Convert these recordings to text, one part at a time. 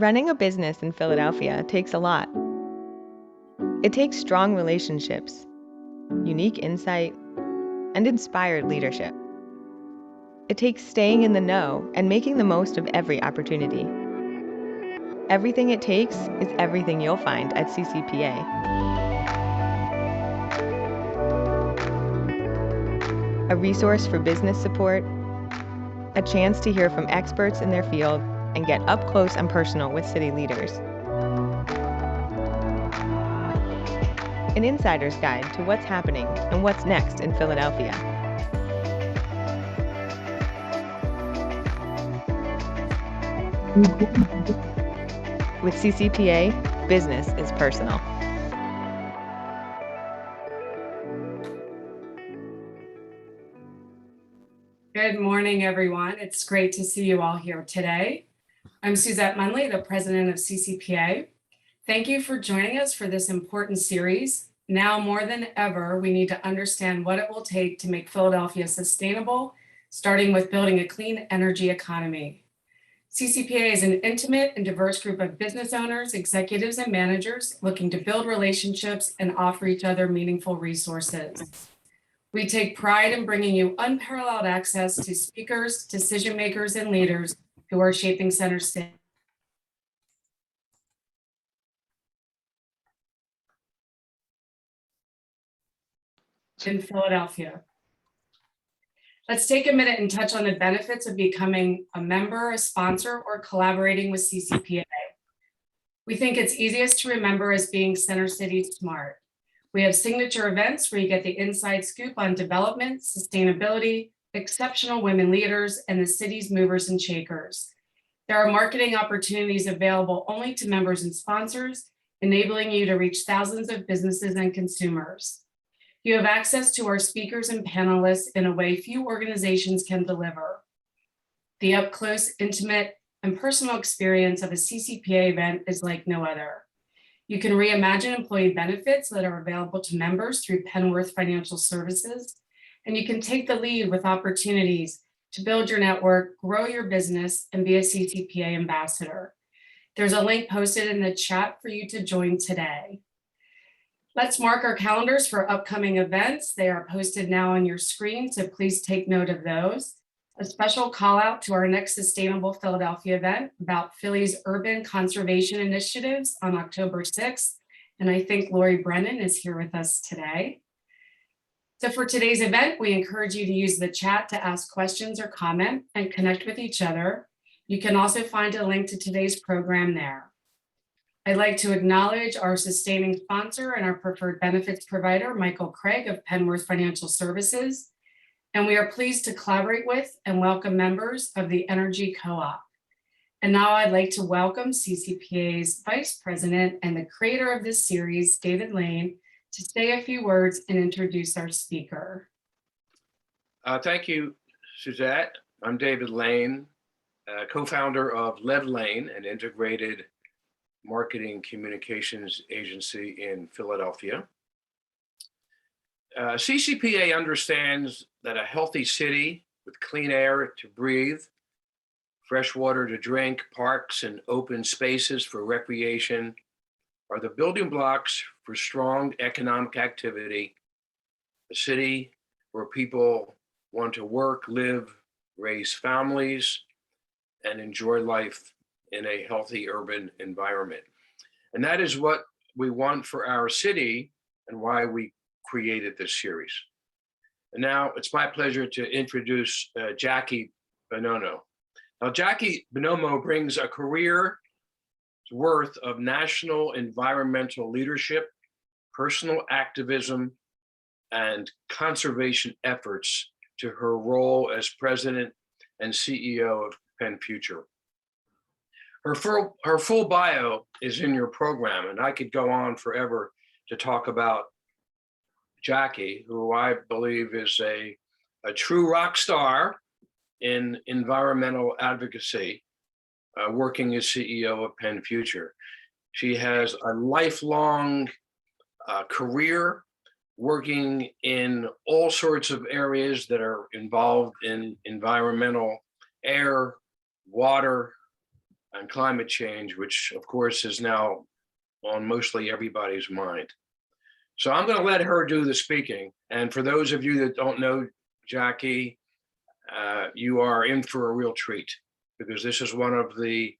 Running a business in Philadelphia takes a lot. It takes strong relationships, unique insight, and inspired leadership. It takes staying in the know and making the most of every opportunity. Everything it takes is everything you'll find at CCPA. A resource for business support, a chance to hear from experts in their field, and get up close and personal with city leaders. An insider's guide to what's happening and what's next in Philadelphia. With CCPA, business is personal. Good morning, everyone. It's great to see you all here today. I'm Suzette Munley, the president of CCPA. Thank you for joining us for this important series. Now more than ever, we need to understand what it will take to make Philadelphia sustainable, starting with building a clean energy economy. CCPA is an intimate and diverse group of business owners, executives, and managers looking to build relationships and offer each other meaningful resources. We take pride in bringing you unparalleled access to speakers, decision makers, and leaders who are shaping center stage in Philadelphia. Let's take a minute and touch on the benefits of becoming a member, a sponsor, or collaborating with CCPA. We think it's easiest to remember as being Center City Smart. We have signature events where you get the inside scoop on development, sustainability, exceptional women leaders, and the city's movers and shakers. There are marketing opportunities available only to members and sponsors, enabling you to reach thousands of businesses and consumers. You have access to our speakers and panelists in a way few organizations can deliver. The up-close, intimate, and personal experience of a CCPA event is like no other. You can reimagine employee benefits that are available to members through Penworth Financial Services, and you can take the lead with opportunities to build your network, grow your business, and be a CCPA ambassador. There's a link posted in the chat for you to join today. Let's mark our calendars for upcoming events. They are posted now on your screen, so please take note of those. A special call out to our next Sustainable Philadelphia event about Philly's urban conservation initiatives on October 6th. And I think Lori Brennan is here with us today. So for today's event, we encourage you to use the chat to ask questions or comment and connect with each other. You can also find a link to today's program there. I'd like to acknowledge our sustaining sponsor and our preferred benefits provider, Michael Craig of Penworth Financial Services. And we are pleased to collaborate with and welcome members of the Energy Co-op. And now I'd like to welcome CCPA's Vice President and the creator of this series, David Lane, to say a few words and introduce our speaker. Thank you, Suzette. I'm David Lane, co-founder of Lev Lane, an integrated marketing communications agency in Philadelphia. CCPA understands that a healthy city with clean air to breathe, fresh water to drink, parks and open spaces for recreation are the building blocks for strong economic activity, a city where people want to work, live, raise families, and enjoy life in a healthy urban environment. And that is what we want for our city and why we created this series. And now it's my pleasure to introduce Jackie Bonomo. Now, Jackie Bonomo brings a career's worth of national environmental leadership, personal activism, and conservation efforts to her role as president and CEO of Penn Future. Her full bio is in your program, and I could go on forever to talk about Jackie, who I believe is a true rock star in environmental advocacy, working as CEO of Penn Future. She has a lifelong career working in all sorts of areas that are involved in environmental, air, water, and climate change, which of course is now on mostly everybody's mind. So I'm going to let her do the speaking. And for those of you that don't know Jackie, you are in for a real treat, because this is one of the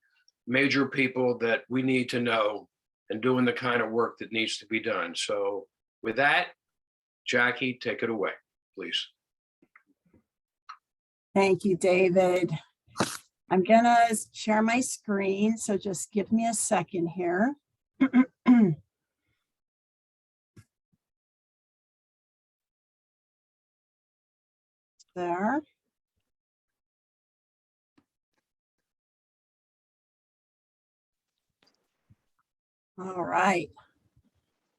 major people that we need to know and doing the kind of work that needs to be done. So with that, Jackie, take it away, please. Thank you, David. I'm gonna share my screen, so just give me a second here. There. All right.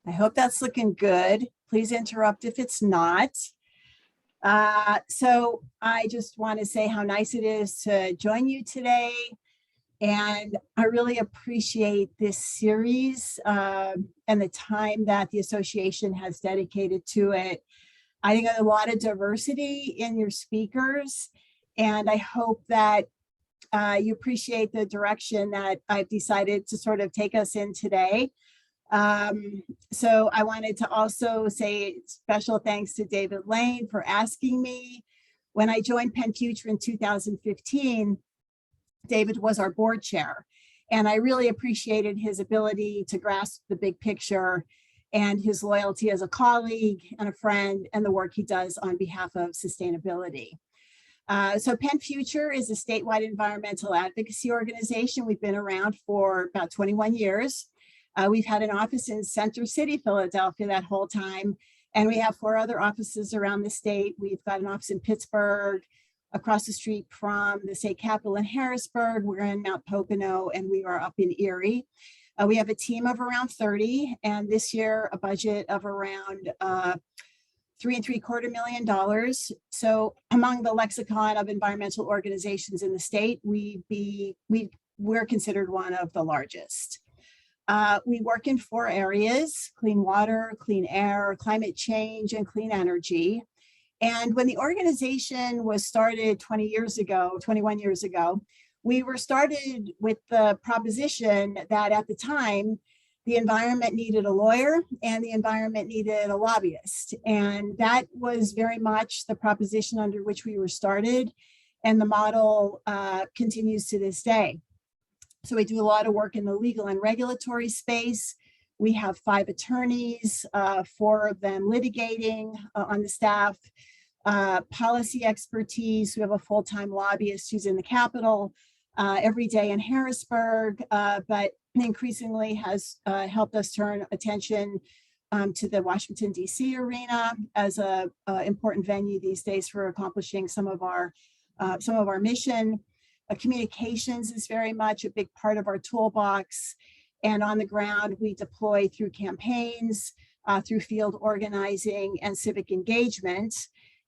I hope that's looking good. Please interrupt if it's not. So I just want to say how nice it is to join you today. And I really appreciate this series and the time that the association has dedicated to it. I think there's a lot of diversity in your speakers, and I hope that you appreciate the direction that I've decided to sort of take us in today. So I wanted to also say special thanks to David Lane for asking me. When I joined Penn Future in 2015, David was our board chair, and I really appreciated his ability to grasp the big picture and his loyalty as a colleague and a friend, and the work he does on behalf of sustainability. So Penn Future is a statewide environmental advocacy organization. We've been around for about 21 years. We've had an office in Center City, Philadelphia that whole time, and we have 4 other offices around the state. We've got an office in Pittsburgh, across the street from the state capitol in Harrisburg. We're in Mount Pocono, and we are up in Erie. We have a team of around 30, and this year a budget of around $3.75 million. So among the lexicon of environmental organizations in the state, we're considered one of the largest. We work in 4 areas: clean water, clean air, climate change, and clean energy. And when the organization was started 21 years ago, we were started with the proposition that at the time, the environment needed a lawyer and the environment needed a lobbyist. And that was very much the proposition under which we were started. And the model continues to this day. So we do a lot of work in the legal and regulatory space. We have 5 attorneys, 4 of them litigating on the staff, policy expertise. We have a full-time lobbyist who's in the Capitol every day in Harrisburg, but increasingly has helped us turn attention to the Washington, D.C. arena as an important venue these days for accomplishing some of our mission. Communications is very much a big part of our toolbox. And on the ground, we deploy through campaigns, through field organizing and civic engagement.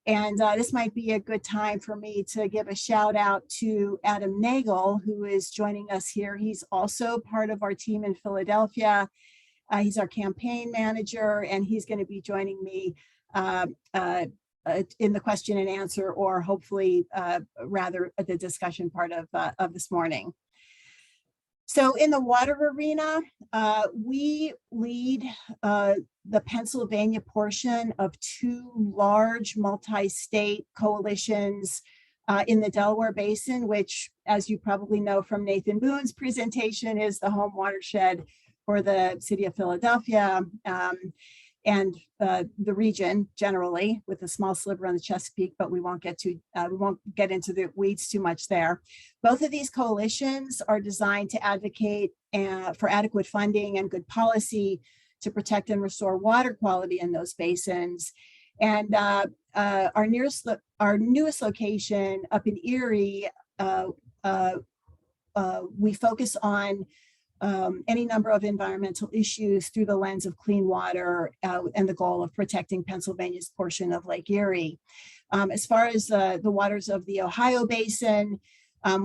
And this might be a good time for me to give a shout out to Adam Nagel, who is joining us here. He's also part of our team in Philadelphia. He's our campaign manager, and he's going to be joining me in the question and answer, or hopefully rather the discussion part of this morning. So in the water arena, we lead the Pennsylvania portion of 2 large multi-state coalitions in the Delaware Basin, which, as you probably know from Nathan Boone's presentation, is the home watershed for the city of Philadelphia and the region generally, with a small sliver on the Chesapeake, but we won't get into the weeds too much there. Both of these coalitions are designed to advocate for adequate funding and good policy to protect and restore water quality in those basins. And our newest location up in Erie, we focus on any number of environmental issues through the lens of clean water and the goal of protecting Pennsylvania's portion of Lake Erie. As far as the waters of the Ohio Basin,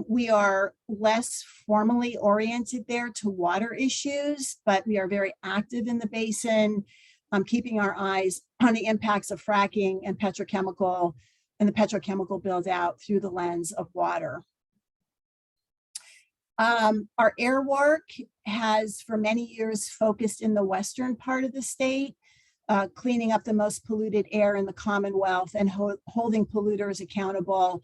we are less formally oriented there to water issues, but we are very active in the basin, keeping our eyes on the impacts of fracking and the petrochemical build out through the lens of water. Our air work has for many years focused in the western part of the state, cleaning up the most polluted air in the Commonwealth and holding polluters accountable,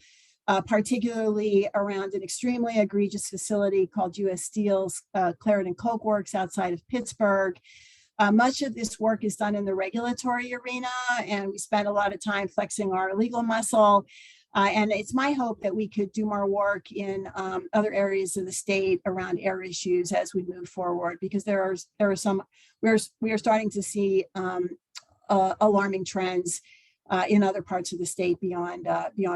particularly around an extremely egregious facility called U.S. Steel's Clarendon Coke Works outside of Pittsburgh. Much of this work is done in the regulatory arena, and we spend a lot of time flexing our legal muscle. And it's my hope that we could do more work in other areas of the state around air issues as we move forward, because there are some, we are starting to see alarming trends in other parts of the state beyond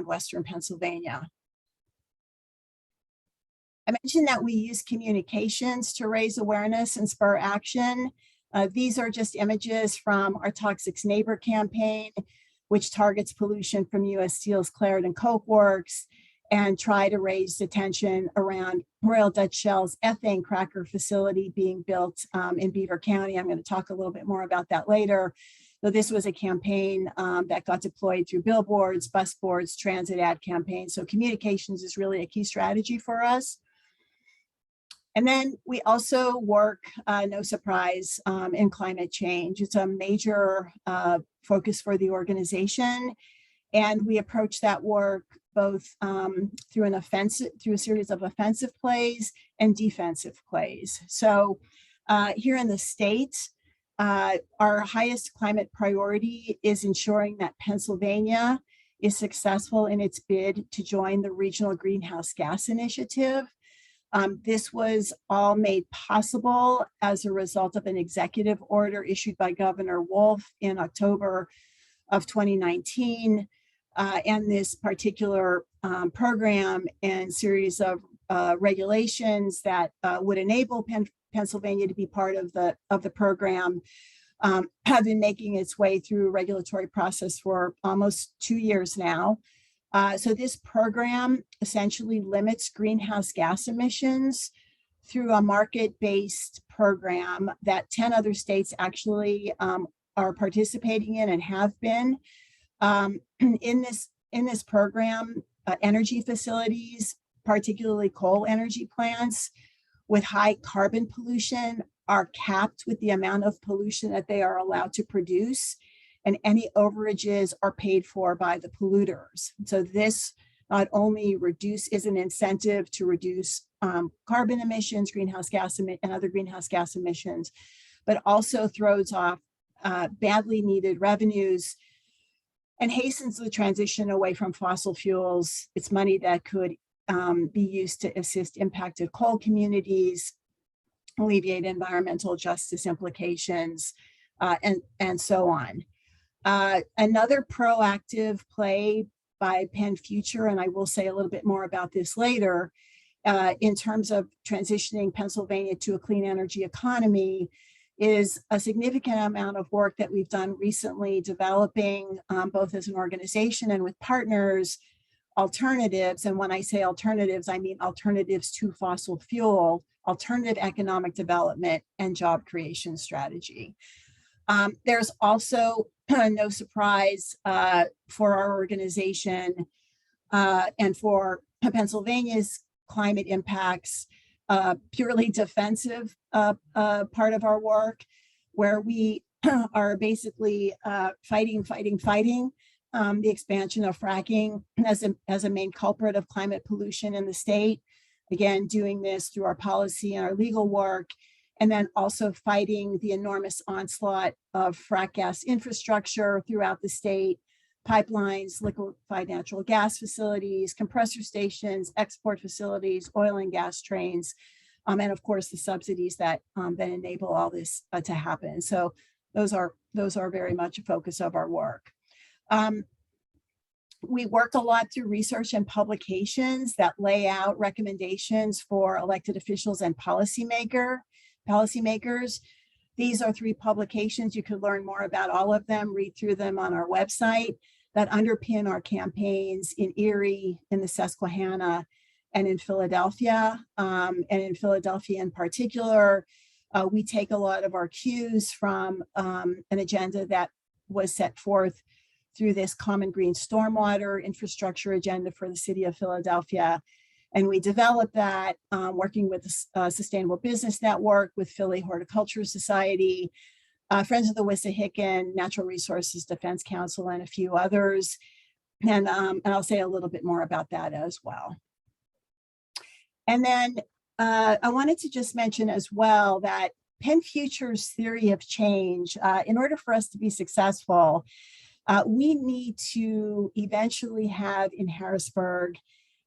Western Pennsylvania. I mentioned that we use communications to raise awareness and spur action. These are just images from our Toxics Neighbor campaign, which targets pollution from U.S. Steel's Clarendon Coke Works, and try to raise attention around Royal Dutch Shell's ethane cracker facility being built in Beaver County. I'm going to talk a little bit more about that later. So this was a campaign that got deployed through billboards, bus boards, transit ad campaigns. So communications is really a key strategy for us. And then we also work, no surprise, in climate change. It's a major focus for the organization. And we approach that work both through a series of offensive plays and defensive plays. So here in the state, our highest climate priority is ensuring that Pennsylvania is successful in its bid to join the Regional Greenhouse Gas Initiative. This was all made possible as a result of an executive order issued by Governor Wolf in October of 2019. And this particular program and series of regulations that would enable Pennsylvania to be part of the program have been making its way through a regulatory process for almost 2 years now. So this program essentially limits greenhouse gas emissions through a market-based program that 10 other states actually are participating in and have been. In this program, energy facilities, particularly coal energy plants with high carbon pollution, are capped with the amount of pollution that they are allowed to produce, and any overages are paid for by the polluters. So this not only is an incentive to reduce carbon emissions, greenhouse gas and other greenhouse gas emissions, but also throws off badly needed revenues and hastens the transition away from fossil fuels. It's money that could be used to assist impacted coal communities, alleviate environmental justice implications, and so on. Another proactive play by Penn Future, and I will say a little bit more about this later, in terms of transitioning Pennsylvania to a clean energy economy, is a significant amount of work that we've done recently developing both as an organization and with partners, alternatives. And when I say alternatives, I mean alternatives to fossil fuel, alternative economic development and job creation strategy. There's also no surprise for our organization and for Pennsylvania's climate impacts, purely defensive part of our work, where we are basically fighting the expansion of fracking as a main culprit of climate pollution in the state. Again, doing this through our policy and our legal work, and then also fighting the enormous onslaught of frack gas infrastructure throughout the state, pipelines, liquefied natural gas facilities, compressor stations, export facilities, oil and gas trains, and of course the subsidies that enable all this to happen. So those are very much a focus of our work. We work a lot through research and publications that lay out recommendations for elected officials and policymakers. These are 3 publications. You could learn more about all of them, read through them on our website, that underpin our campaigns in Erie, in the Susquehanna, and in Philadelphia. And in Philadelphia in particular, we take a lot of our cues from an agenda that was set forth through this Common Green Stormwater Infrastructure Agenda for the city of Philadelphia. And we developed that working with the Sustainable Business Network, with Philly Horticulture Society, Friends of the Wissahickon, Natural Resources Defense Council, and a few others. And I'll say a little bit more about that as well. And then I wanted to just mention as well that Penn Future's theory of change, in order for us to be successful, we need to eventually have in Harrisburg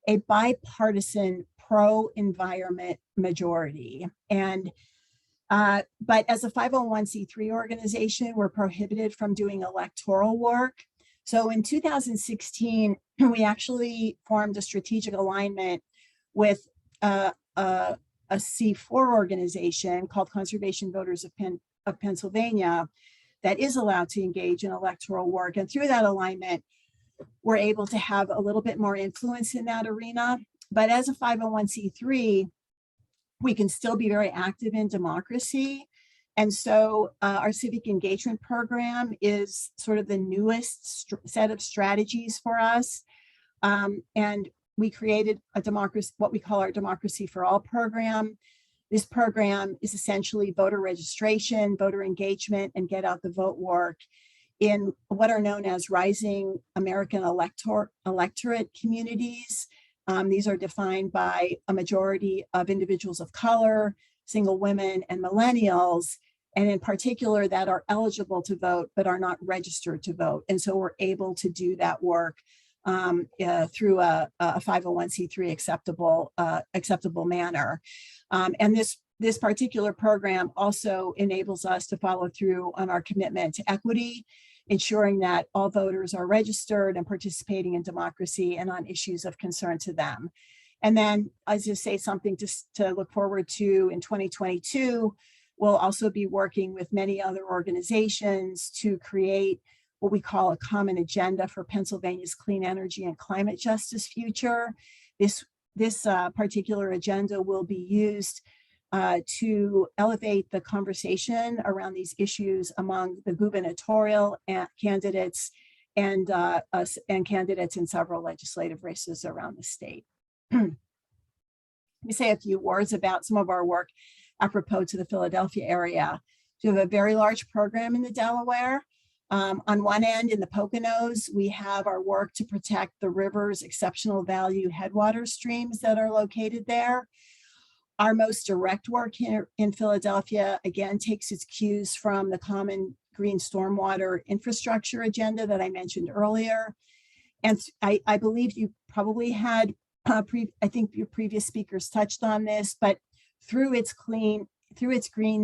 a bipartisan pro-environment majority. And but as a 501c3 organization, we're prohibited from doing electoral work. So in 2016, we actually formed a strategic alignment with a C4 organization called Conservation Voters of Pennsylvania that is allowed to engage in electoral work. And through that alignment, we're able to have a little bit more influence in that arena. But as a 501c3, we can still be very active in democracy. And so our civic engagement program is sort of the newest set of strategies for us. And we created a democracy, what we call our Democracy for All program. This program is essentially voter registration, voter engagement, and get out the vote work in what are known as rising American electorate communities. These are defined by a majority of individuals of color, single women, and millennials, and in particular that are eligible to vote but are not registered to vote. And so we're able to do that work through a 501c3 acceptable manner. And this particular program also enables us to follow through on our commitment to equity, ensuring that all voters are registered and participating in democracy and on issues of concern to them. And then I'll just say something to look forward to in 2022. We'll also be working with many other organizations to create what we call a common agenda for Pennsylvania's clean energy and climate justice future. This particular agenda will be used to elevate the conversation around these issues among the gubernatorial candidates and candidates in several legislative races around the state. Let me say a few words about some of our work apropos to the Philadelphia area. We have a very large program in the Delaware. On one end, in the Poconos, we have our work to protect the river's exceptional value headwater streams that are located there. Our most direct work here in Philadelphia, again, takes its cues from the common green stormwater infrastructure agenda that I mentioned earlier. And I believe you probably had, I think your previous speakers touched on this, but through its Green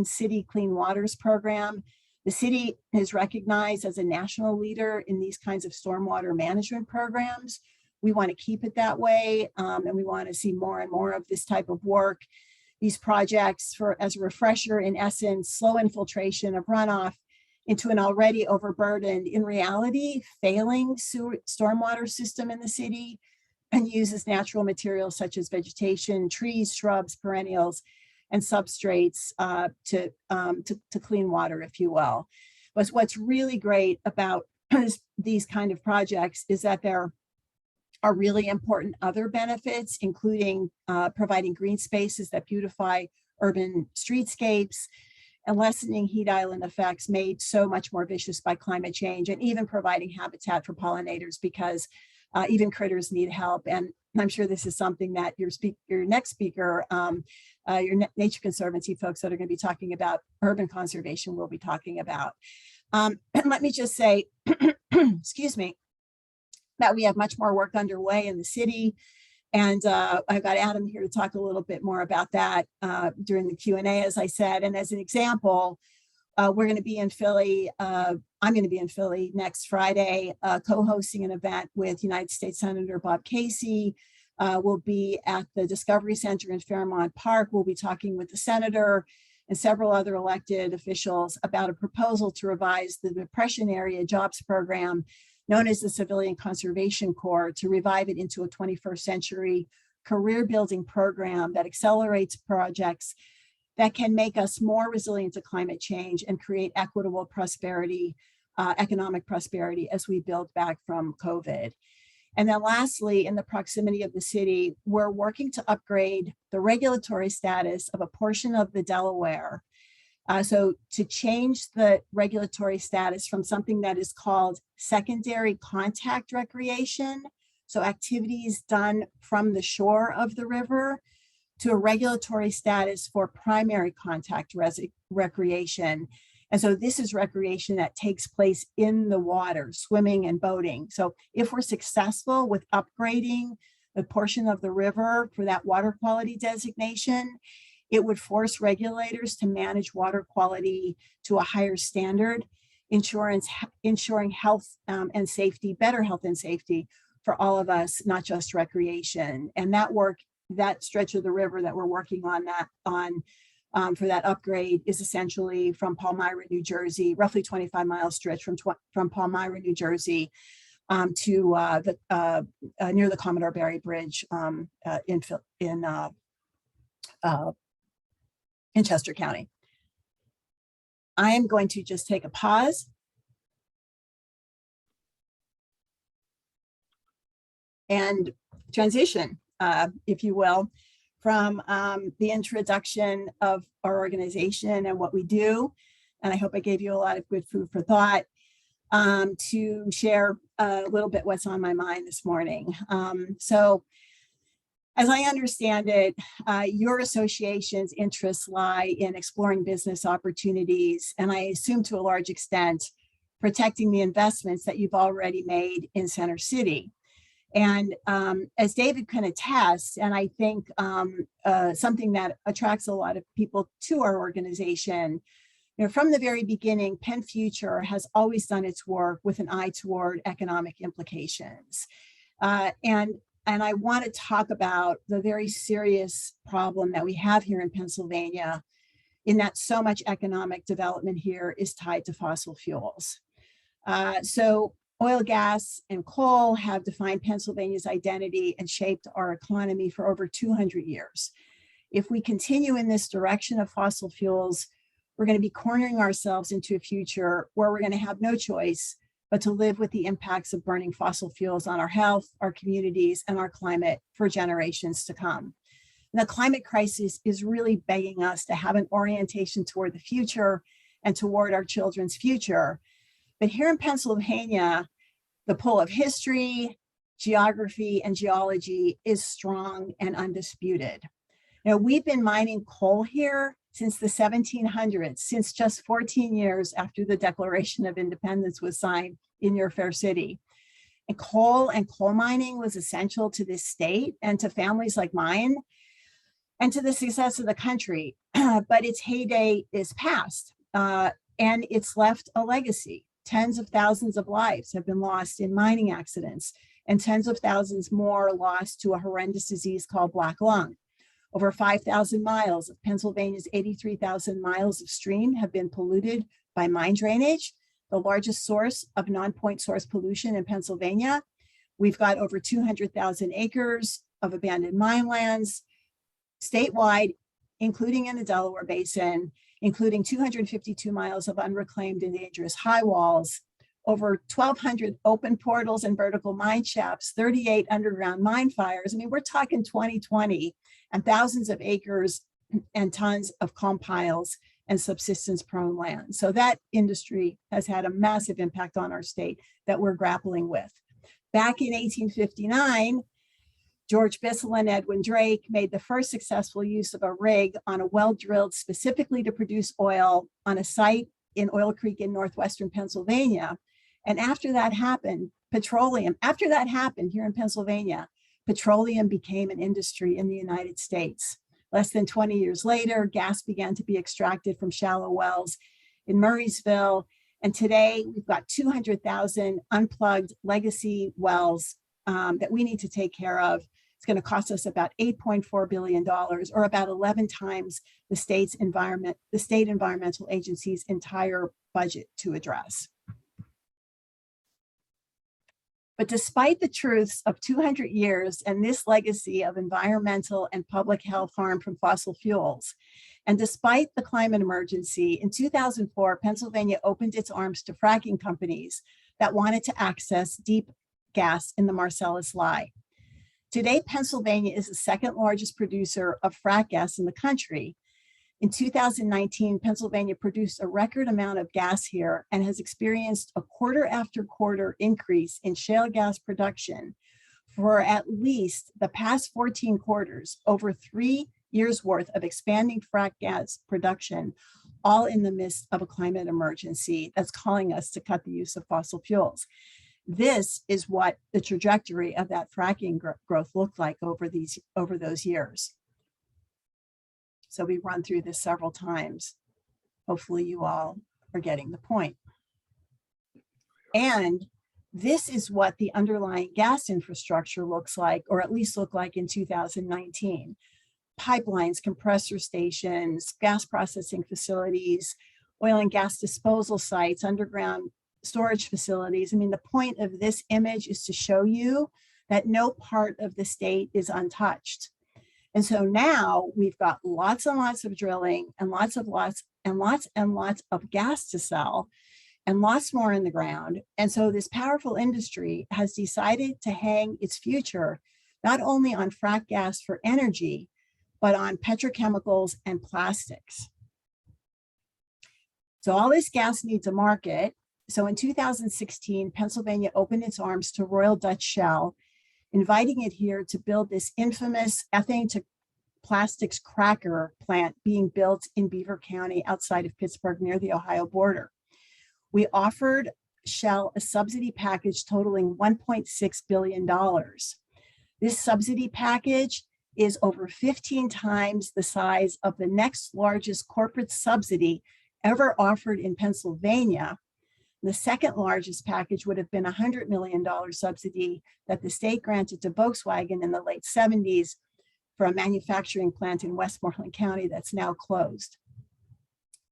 City Clean Waters program, the city is recognized as a national leader in these kinds of stormwater management programs. We want to keep it that way, and we want to see more and more of this type of work. These projects, as a refresher, in essence, slow infiltration of runoff into an already overburdened, in reality, failing stormwater system in the city, and uses natural materials such as vegetation, trees, shrubs, perennials, and substrates to clean water, if you will. But what's really great about these kind of projects is that there are really important other benefits, including providing green spaces that beautify urban streetscapes and lessening heat island effects made so much more vicious by climate change, and even providing habitat for pollinators, because even critters need help. And I'm sure this is something that your next speaker, your Nature Conservancy folks that are going to be talking about urban conservation will be talking about. And let me just say, excuse me, that we have much more work underway in the city. And I've got Adam here to talk a little bit more about that during the Q&A, as I said. And as an example, we're going to be in Philly. I'm going to be in Philly next Friday, co-hosting an event with United States Senator Bob Casey. We'll be at the Discovery Center in Fairmount Park. We'll be talking with the senator and several other elected officials about a proposal to revise the Depression Area Jobs Program, known as the Civilian Conservation Corps, to revive it into a 21st century career building program that accelerates projects that can make us more resilient to climate change and create equitable prosperity, economic prosperity as we build back from COVID. And then lastly, in the proximity of the city, we're working to upgrade the regulatory status of a portion of the Delaware. So to change the regulatory status from something that is called secondary contact recreation, so activities done from the shore of the river, to a regulatory status for primary contact recreation. And so this is recreation that takes place in the water, swimming and boating. So if we're successful with upgrading the portion of the river for that water quality designation, it would force regulators to manage water quality to a higher standard, ensuring health and safety, better health and safety for all of us, not just recreation. And that work, that stretch of the river that we're working on for that upgrade is essentially from Palmyra, New Jersey, roughly 25-mile stretch from Palmyra, New Jersey, to near the Commodore Barry Bridge in Chester County. I am going to just take a pause and transition, if you will, from the introduction of our organization and what we do. And I hope I gave you a lot of good food for thought to share a little bit what's on my mind this morning. So as I understand it, your association's interests lie in exploring business opportunities, and I assume to a large extent, protecting the investments that you've already made in Center City. And as David can attest, and I think something that attracts a lot of people to our organization, from the very beginning, Penn Future has always done its work with an eye toward economic implications. And I want to talk about the very serious problem that we have here in Pennsylvania, in that so much economic development here is tied to fossil fuels. So oil, gas, and coal have defined Pennsylvania's identity and shaped our economy for over 200 years. If we continue in this direction of fossil fuels, we're going to be cornering ourselves into a future where we're going to have no choice but to live with the impacts of burning fossil fuels on our health, our communities, and our climate for generations to come. And the climate crisis is really begging us to have an orientation toward the future and toward our children's future. But here in Pennsylvania, the pull of history, geography, and geology is strong and undisputed. We've been mining coal here since the 1700s, since just 14 years after the Declaration of Independence was signed in your fair city. And coal mining was essential to this state and to families like mine and to the success of the country. But its heyday is past, and it's left a legacy. Tens of thousands of lives have been lost in mining accidents, and tens of thousands more lost to a horrendous disease called black lung. Over 5,000 miles of Pennsylvania's 83,000 miles of stream have been polluted by mine drainage, the largest source of non-point source pollution in Pennsylvania. We've got over 200,000 acres of abandoned mine lands statewide, including in the Delaware Basin, including 252 miles of unreclaimed and dangerous high walls, over 1,200 open portals and vertical mine shafts, 38 underground mine fires. I mean, we're talking 2020, and thousands of acres and tons of calm piles and subsistence prone land. So that industry has had a massive impact on our state that we're grappling with. Back in 1859, George Bissell and Edwin Drake made the first successful use of a rig on a well drilled specifically to produce oil on a site in Oil Creek in northwestern Pennsylvania. And after that happened, here in Pennsylvania, petroleum became an industry in the United States. Less than 20 years later, gas began to be extracted from shallow wells in Murraysville. And today we've got 200,000 unplugged legacy wells that we need to take care of. It's going to cost us about $8.4 billion, or about 11 times the state environmental agency's entire budget to address. But despite the truths of 200 years and this legacy of environmental and public health harm from fossil fuels, and despite the climate emergency, in 2004, Pennsylvania opened its arms to fracking companies that wanted to access deep gas in the Marcellus Lie. Today, Pennsylvania is the second largest producer of frack gas in the country. In 2019, Pennsylvania produced a record amount of gas here and has experienced a quarter after quarter increase in shale gas production for at least the past 14 quarters, over 3 years worth of expanding frack gas production, all in the midst of a climate emergency that's calling us to cut the use of fossil fuels. This is what the trajectory of that fracking growth looked like over those years. So we run through this several times. Hopefully you all are getting the point. And this is what the underlying gas infrastructure looks like, or at least looked like in 2019. Pipelines, compressor stations, gas processing facilities, oil and gas disposal sites, underground storage facilities. I mean, the point of this image is to show you that no part of the state is untouched. And so now we've got lots and lots of drilling and lots of gas to sell and lots more in the ground. And so this powerful industry has decided to hang its future not only on frack gas for energy, but on petrochemicals and plastics. So all this gas needs a market. So in 2016, Pennsylvania opened its arms to Royal Dutch Shell, inviting it here to build this infamous ethane to plastics cracker plant being built in Beaver County outside of Pittsburgh near the Ohio border. We offered Shell a subsidy package totaling $1.6 billion. This subsidy package is over 15 times the size of the next largest corporate subsidy ever offered in Pennsylvania. The second largest package would have been a $100 million subsidy that the state granted to Volkswagen in the late 70s for a manufacturing plant in Westmoreland County that's now closed.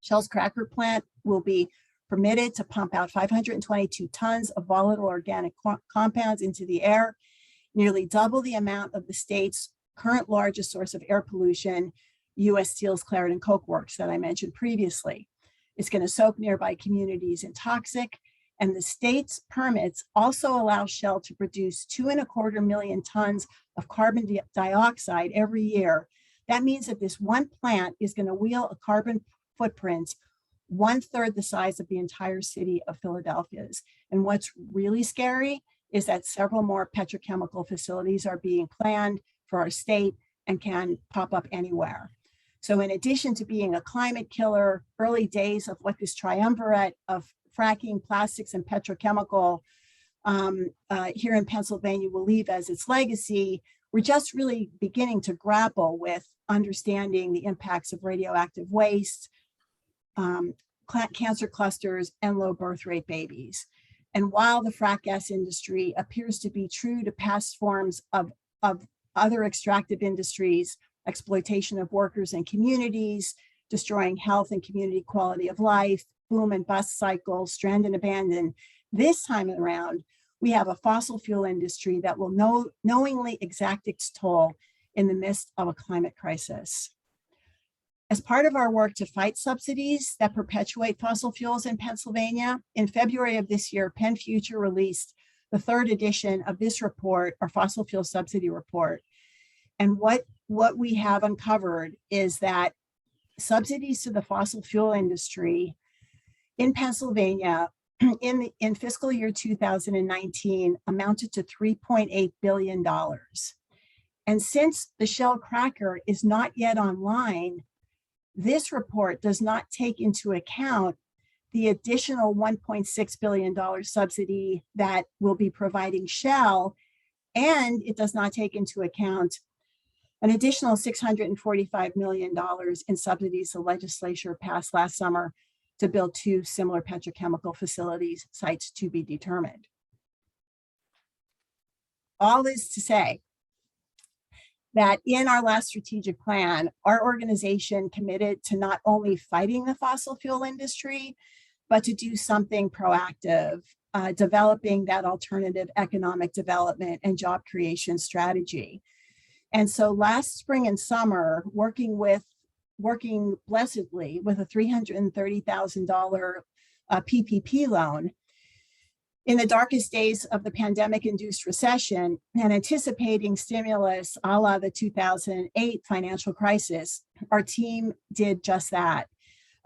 Shell's cracker plant will be permitted to pump out 522 tons of volatile organic compounds into the air, nearly double the amount of the state's current largest source of air pollution, U.S. Steel's Clarendon Coke Works that I mentioned previously. It's going to soak nearby communities in toxic, and the state's permits also allow Shell to produce 2.25 million tons of carbon dioxide every year. That means that this one plant is going to wheel a carbon footprint 1/3 the size of the entire city of Philadelphia's. And what's really scary is that several more petrochemical facilities are being planned for our state and can pop up anywhere. So in addition to being a climate killer, early days of what this triumvirate of fracking, plastics, and petrochemical here in Pennsylvania will leave as its legacy, we're just really beginning to grapple with understanding the impacts of radioactive waste, cancer clusters, and low birth rate babies. And while the frack gas industry appears to be true to past forms of other extractive industries, exploitation of workers and communities, destroying health and community quality of life, boom and bust cycles, strand and abandon, this time around, we have a fossil fuel industry that will knowingly exact its toll in the midst of a climate crisis. As part of our work to fight subsidies that perpetuate fossil fuels in Pennsylvania, in February of this year, Penn Future released the 3rd edition of this report, our fossil fuel subsidy report. And what we have uncovered is that subsidies to the fossil fuel industry in Pennsylvania in fiscal year 2019 amounted to $3.8 billion. And since the Shell cracker is not yet online, this report does not take into account the additional $1.6 billion subsidy that will be providing Shell, and it does not take into account an additional $645 million in subsidies the legislature passed last summer to build 2 similar petrochemical facilities, sites to be determined. All this to say that in our last strategic plan, our organization committed to not only fighting the fossil fuel industry, but to do something proactive, developing that alternative economic development and job creation strategy. And so last spring and summer, working blessedly with a $330,000 PPP loan, In the darkest days of the pandemic-induced recession and anticipating stimulus a la the 2008 financial crisis, our team did just that.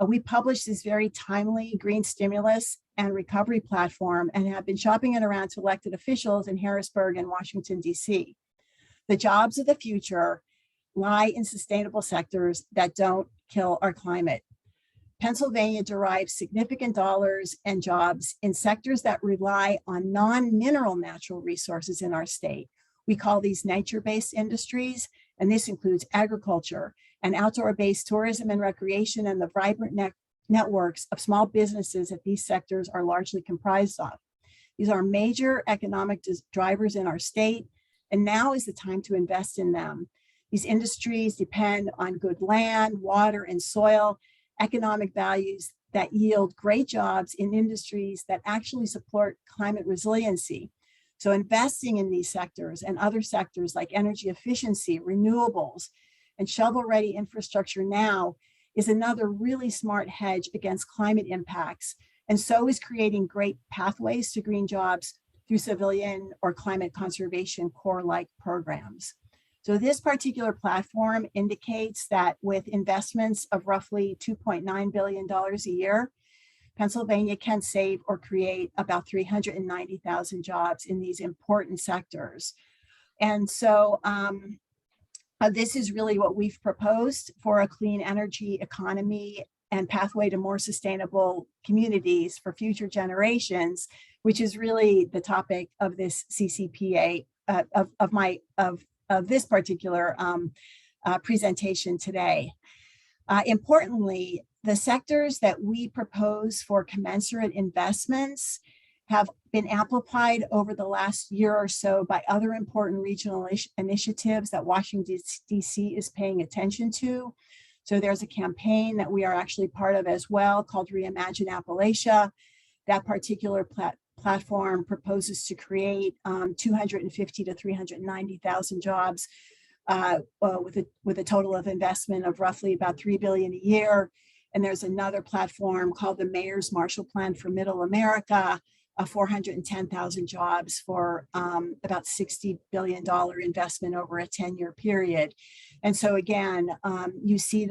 We published this very timely green stimulus and recovery platform and have been shopping it around to elected officials in Harrisburg and Washington, D.C. The jobs of the future lie in sustainable sectors that don't kill our climate. Pennsylvania derives significant dollars and jobs in sectors that rely on non-mineral natural resources in our state. We call these nature-based industries, and this includes agriculture and outdoor-based tourism and recreation and the vibrant networks of small businesses that these sectors are largely comprised of. These are major economic drivers in our state, and now is the time to invest in them. These industries depend on good land, water, and soil, economic values that yield great jobs in industries that actually support climate resiliency. So investing in these sectors and other sectors like energy efficiency, renewables, and shovel-ready infrastructure now is another really smart hedge against climate impacts, and so is creating great pathways to green jobs through civilian or climate conservation Corps-like programs. So this particular platform indicates that with investments of roughly $2.9 billion a year, Pennsylvania can save or create about 390,000 jobs in these important sectors. And so this is really what we've proposed for a clean energy economy and pathway to more sustainable communities for future generations, which is really the topic of this CCPA, of this particular presentation today. Importantly, the sectors that we propose for commensurate investments have been amplified over the last year or so by other important regional initiatives that Washington, D.C. is paying attention to. So there's a campaign that we are actually part of as well called Reimagine Appalachia. That particular platform proposes to create 250 to 390,000 jobs with a total of investment of roughly about $3 billion a year. And there's another platform called the Mayor's Marshall Plan for Middle America, 410,000 jobs for about $60 billion investment over a 10-year period. And so again, you see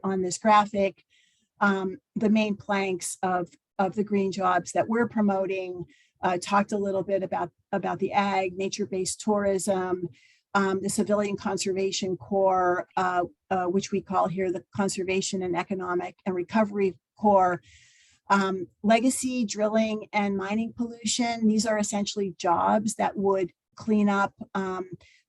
on this graphic, the main planks of the green jobs that we're promoting. Talked a little bit about the ag, nature-based tourism, the Civilian Conservation Corps, which we call here the Conservation and Economic and Recovery Corps, legacy drilling and mining pollution. These are essentially jobs that would clean up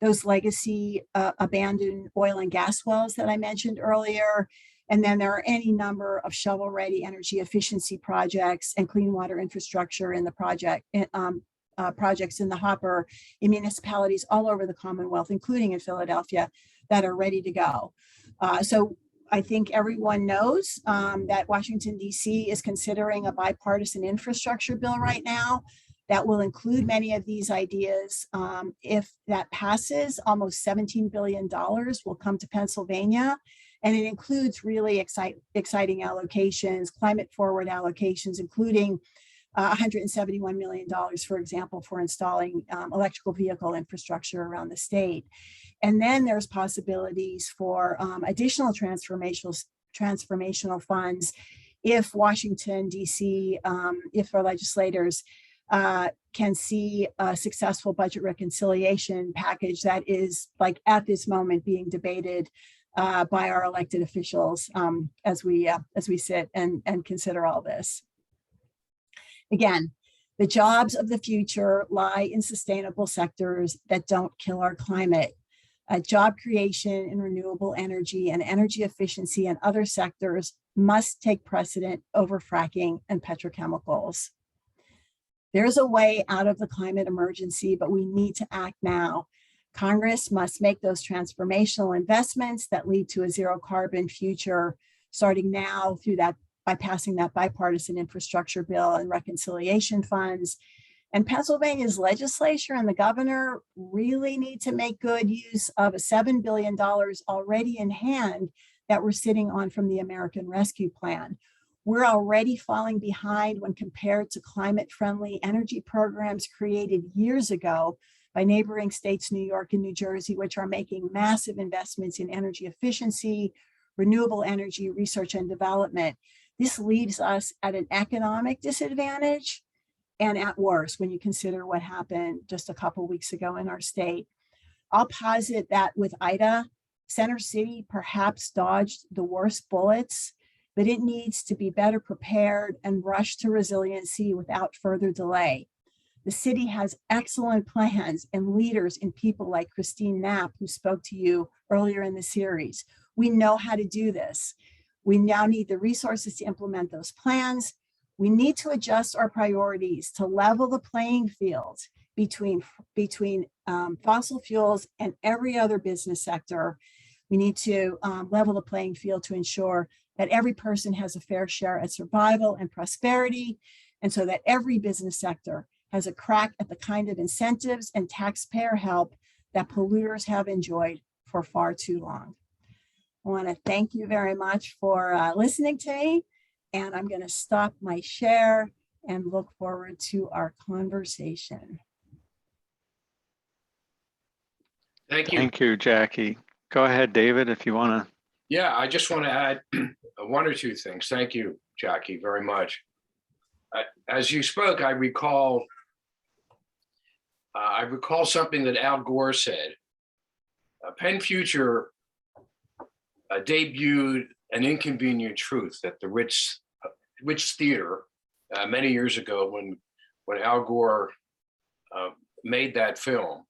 those legacy abandoned oil and gas wells that I mentioned earlier. And then there are any number of shovel-ready energy efficiency projects and clean water infrastructure in the projects in the hopper in municipalities all over the Commonwealth, including in Philadelphia, that are ready to go. So I think everyone knows that Washington, D.C. is considering a bipartisan infrastructure bill right now that will include many of these ideas. If that passes, almost $17 billion will come to Pennsylvania. And it includes really exciting allocations, climate forward allocations, including $171 million, for example, for installing electrical vehicle infrastructure around the state. And then there's possibilities for additional transformational funds if Washington, D.C., if our legislators can see a successful budget reconciliation package that is like at this moment being debated by our elected officials as we sit and consider all this. Again, the jobs of the future lie in sustainable sectors that don't kill our climate. Job creation in renewable energy and energy efficiency and other sectors must take precedent over fracking and petrochemicals. There's a way out of the climate emergency, but we need to act now. Congress must make those transformational investments that lead to a zero carbon future starting now through that by passing that bipartisan infrastructure bill and reconciliation funds. And Pennsylvania's legislature and the governor really need to make good use of a $7 billion already in hand that we're sitting on from the American Rescue Plan. We're already falling behind when compared to climate-friendly energy programs created years ago by neighboring states, New York and New Jersey, which are making massive investments in energy efficiency, renewable energy research and development. This leaves us at an economic disadvantage and at worst when you consider what happened just a couple weeks ago in our state. I'll posit that with Ida, Center City perhaps dodged the worst bullets, but it needs to be better prepared and rush to resiliency without further delay. The city has excellent plans and leaders in people like Christine Knapp, who spoke to you earlier in the series. We know how to do this. We now need the resources to implement those plans. We need to adjust our priorities to level the playing field between fossil fuels and every other business sector. We need to level the playing field to ensure that every person has a fair share at survival and prosperity, and so that every business sector has a crack at the kind of incentives and taxpayer help that polluters have enjoyed for far too long. I want to thank you very much for listening to me, and I'm going to stop my share and look forward to our conversation. Thank you. Thank you, Jackie. Go ahead, David, if you want to. Yeah, I just want to add one or two things. Thank you, Jackie, very much. As you spoke, I recall something that Al Gore said. Penn Future debuted An Inconvenient Truth at the Ritz Theater many years ago when Al Gore made that film.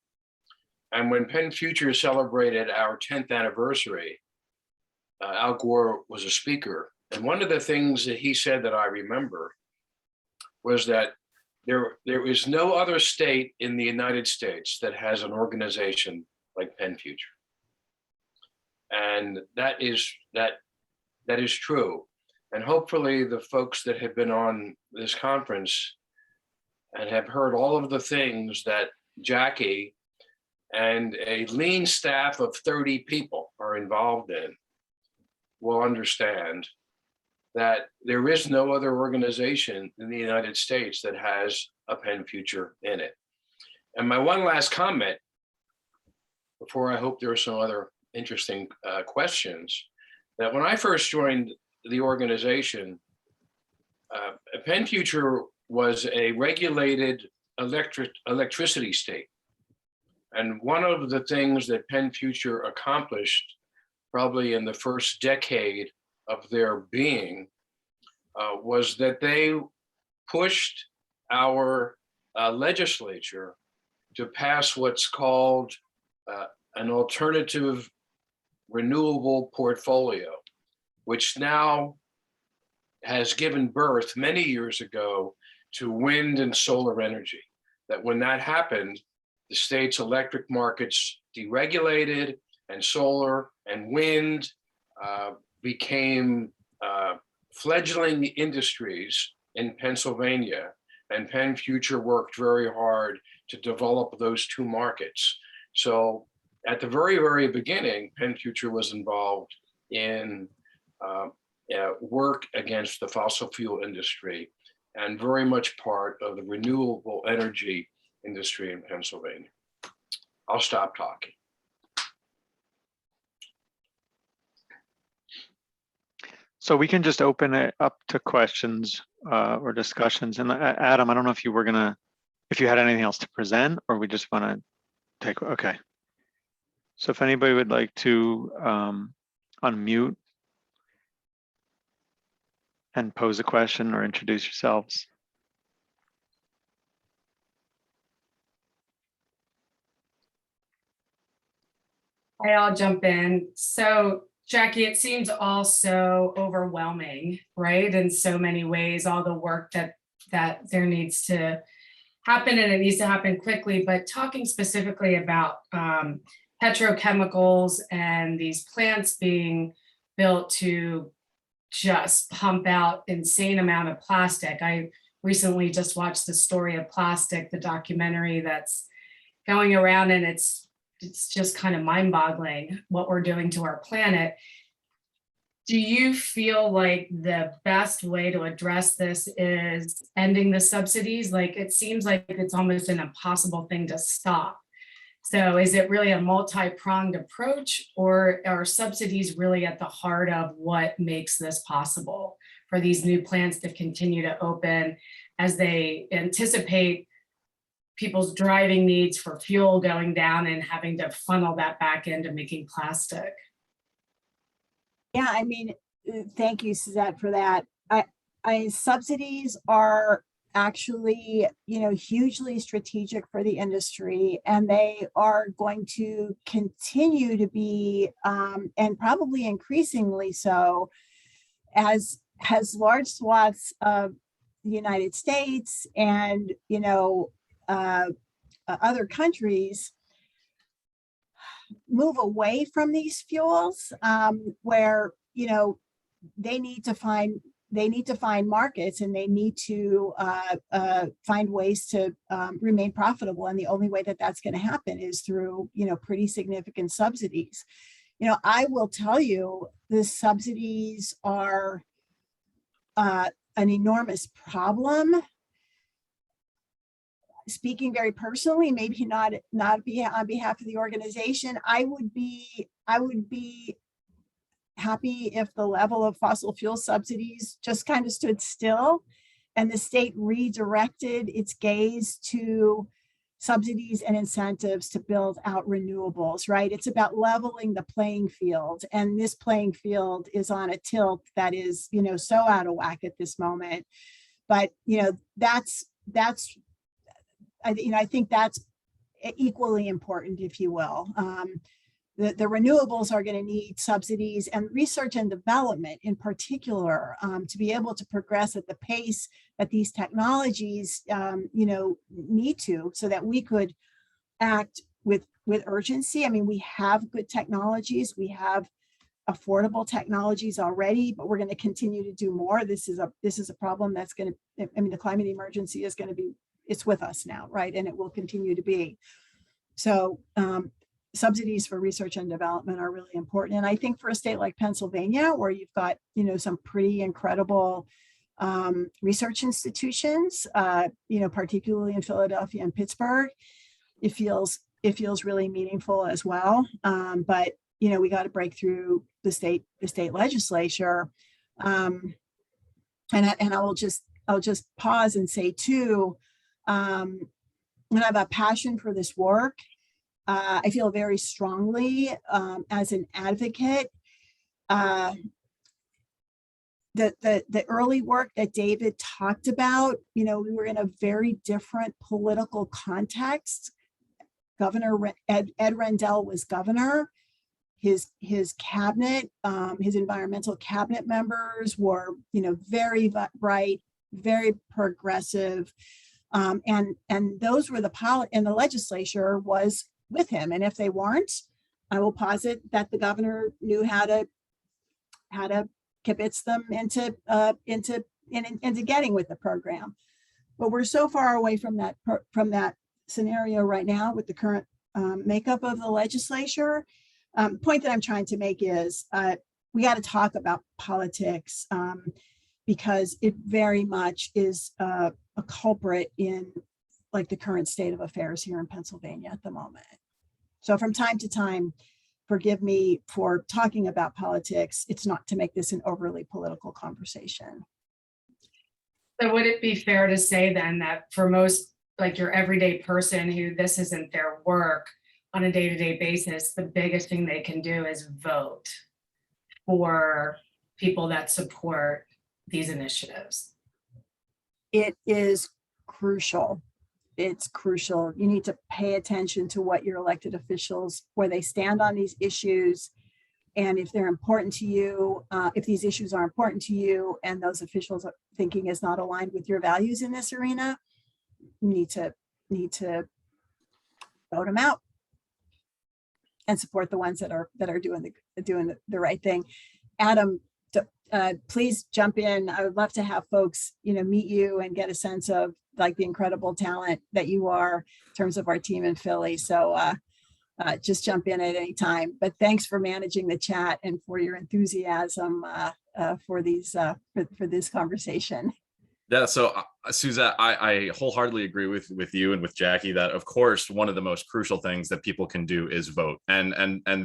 And when Penn Future celebrated our 10th anniversary, Al Gore was a speaker. And one of the things that he said that I remember was that there is no other state in the United States that has an organization like Penn Future. And that is true. And hopefully the folks that have been on this conference and have heard all of the things that Jackie and a lean staff of 30 people are involved in will understand that there is no other organization in the United States that has a Penn Future in it. And my one last comment, before I hope there are some other interesting questions, that when I first joined the organization, Penn Future was a regulated electricity state. And one of the things that Penn Future accomplished probably in the first decade of their being was that they pushed our legislature to pass what's called an alternative renewable portfolio, which now has given birth many years ago to wind and solar energy. That when that happened, the state's electric markets deregulated, and solar and wind became fledgling industries in Pennsylvania. And Penn Future worked very hard to develop those two markets. So at the very, very beginning, Penn Future was involved in work against the fossil fuel industry and very much part of the renewable energy industry in Pennsylvania. I'll stop talking. So we can just open it up to questions or discussions. And Adam, I don't know if you had anything else to present, or we just want to take, okay. So if anybody would like to unmute and pose a question or introduce yourselves. I'll jump in. So Jackie, it seems all so overwhelming, right? In so many ways, all the work that there needs to happen, and it needs to happen quickly. But talking specifically about petrochemicals and these plants being built to just pump out insane amount of plastic. I recently just watched the story of plastic, the documentary that's going around, and it's just kind of mind-boggling what we're doing to our planet. Do you feel like the best way to address this is ending the subsidies? Like, it seems like it's almost an impossible thing to stop. So is it really a multi-pronged approach, or are subsidies really at the heart of what makes this possible for these new plants to continue to open as they anticipate people's driving needs for fuel going down and having to funnel that back into making plastic? Yeah, I mean, thank you, Suzette, for that. Subsidies are actually, hugely strategic for the industry, and they are going to continue to be, and probably increasingly so, as large swaths of the United States and, other countries move away from these fuels, where they need to find markets, and they need to find ways to remain profitable, and the only way that that's going to happen is through pretty significant subsidies. I will tell you, the subsidies are an enormous problem. Speaking very personally, maybe not be on behalf of the organization, I would be happy if the level of fossil fuel subsidies just kind of stood still and the state redirected its gaze to subsidies and incentives to build out renewables, right? It's about leveling the playing field. And this playing field is on a tilt that is, so out of whack at this moment. But, I think that's equally important, if you will. The renewables are going to need subsidies, and research and development in particular, to be able to progress at the pace that these technologies, need to, so that we could act with urgency. I mean, we have good technologies, we have affordable technologies already, but we're going to continue to do more. This is a problem that's going to, the climate emergency is going to be, it's with us now, right? And it will continue to be. So subsidies for research and development are really important. And I think for a state like Pennsylvania, where you've got, some pretty incredible research institutions, particularly in Philadelphia and Pittsburgh, it feels really meaningful as well. But, we got to break through the state legislature. And I'll just pause and say too, when I have a passion for this work, I feel very strongly as an advocate. The early work that David talked about, we were in a very different political context. Governor Ed Rendell was governor. His cabinet, his environmental cabinet members were, very bright, very progressive. And those were and the legislature was with him. And if they weren't, I will posit that the governor knew how to kibitz them into getting with the program. But we're so far away from that scenario right now with the current makeup of the legislature. Point that I'm trying to make is we got to talk about politics, because it very much is a culprit in like the current state of affairs here in Pennsylvania at the moment. So from time to time, forgive me for talking about politics. It's not to make this an overly political conversation. So would it be fair to say then that for most, like your everyday person who this isn't their work on a day-to-day basis, the biggest thing they can do is vote for people that support these initiatives? It is crucial. It's crucial. You need to pay attention to what your elected officials, where they stand on these issues. And if they're important to you, if these issues are important to you and those officials are thinking is not aligned with your values in this arena, you need to vote them out and support the ones that are doing the right thing. Adam, please jump in. I would love to have folks, meet you and get a sense of like the incredible talent that you are in terms of our team in Philly. So just jump in at any time. But thanks for managing the chat and for your enthusiasm for this conversation. Yeah, so Suzette, I wholeheartedly agree with you and with Jackie that of course one of the most crucial things that people can do is vote. And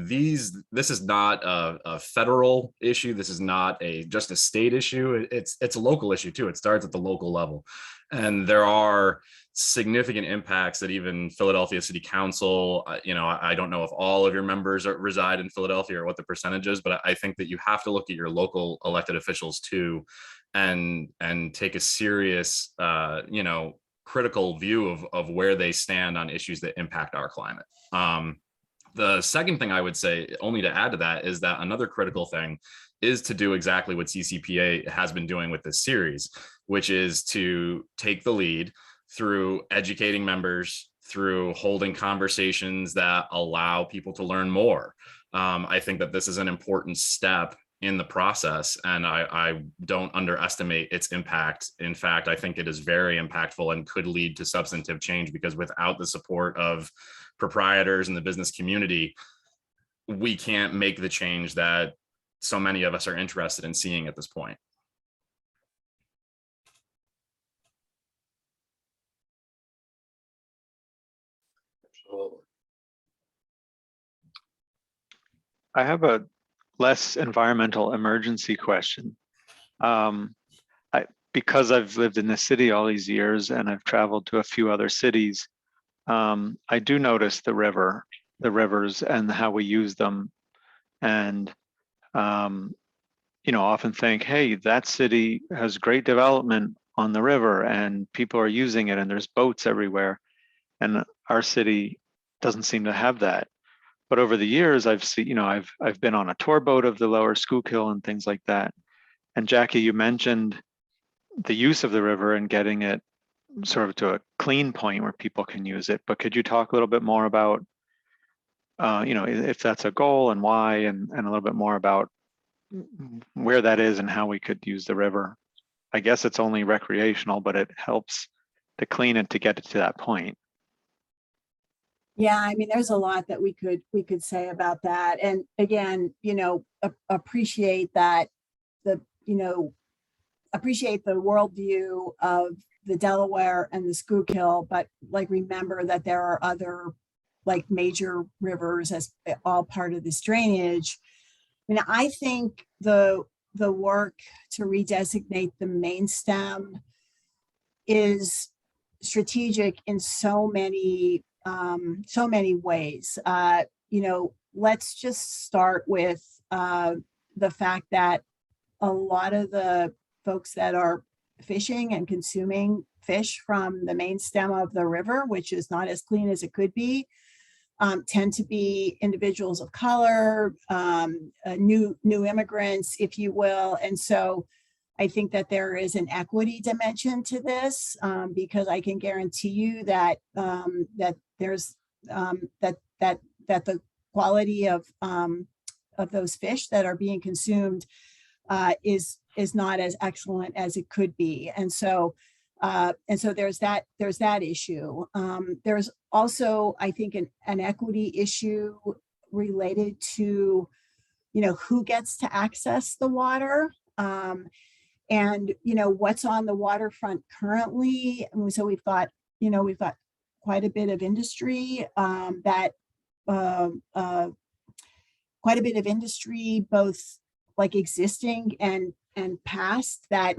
this is not a federal issue. This is not just a state issue. It's a local issue too. It starts at the local level. And there are significant impacts that even Philadelphia City Council, I don't know if all of your members reside in Philadelphia or what the percentage is, but I think that you have to look at your local elected officials too, and take a serious, critical view of where they stand on issues that impact our climate. The second thing I would say, only to add to that, is that another critical thing is to do exactly what CCPA has been doing with this series, which is to take the lead through educating members, through holding conversations that allow people to learn more. I think that this is an important step in the process, and I don't underestimate its impact. In fact, I think it is very impactful and could lead to substantive change, because without the support of proprietors and the business community, we can't make the change that so many of us are interested in seeing at this point. Absolutely. I have a less environmental emergency question. Because I've lived in this city all these years and I've traveled to a few other cities, I do notice the rivers and how we use them, and often think, hey, that city has great development on the river and people are using it and there's boats everywhere, and our city doesn't seem to have that. But over the years, I've seen, I've been on a tour boat of the lower Schuylkill and things like that. And Jackie, you mentioned the use of the river and getting it sort of to a clean point where people can use it. But could you talk a little bit more about, if that's a goal and why, and a little bit more about where that is and how we could use the river? I guess it's only recreational, but it helps to clean it to get it to that point. Yeah, I mean, there's a lot that we could say about that. And again, appreciate that appreciate the worldview of the Delaware and the Schuylkill, but remember that there are other major rivers as all part of this drainage. I mean, I think the work to redesignate the main stem is strategic in so many ways. Let's just start with the fact that a lot of the folks that are fishing and consuming fish from the main stem of the river, which is not as clean as it could be, tend to be individuals of color, new immigrants, if you will. And so I think that there is an equity dimension to this, because I can guarantee you that there's that the quality of those fish that are being consumed is not as excellent as it could be. And so there's that issue. There's also, I think, an equity issue related to, who gets to access the water, and what's on the waterfront currently. And so we've got quite a bit of industry both existing and past, that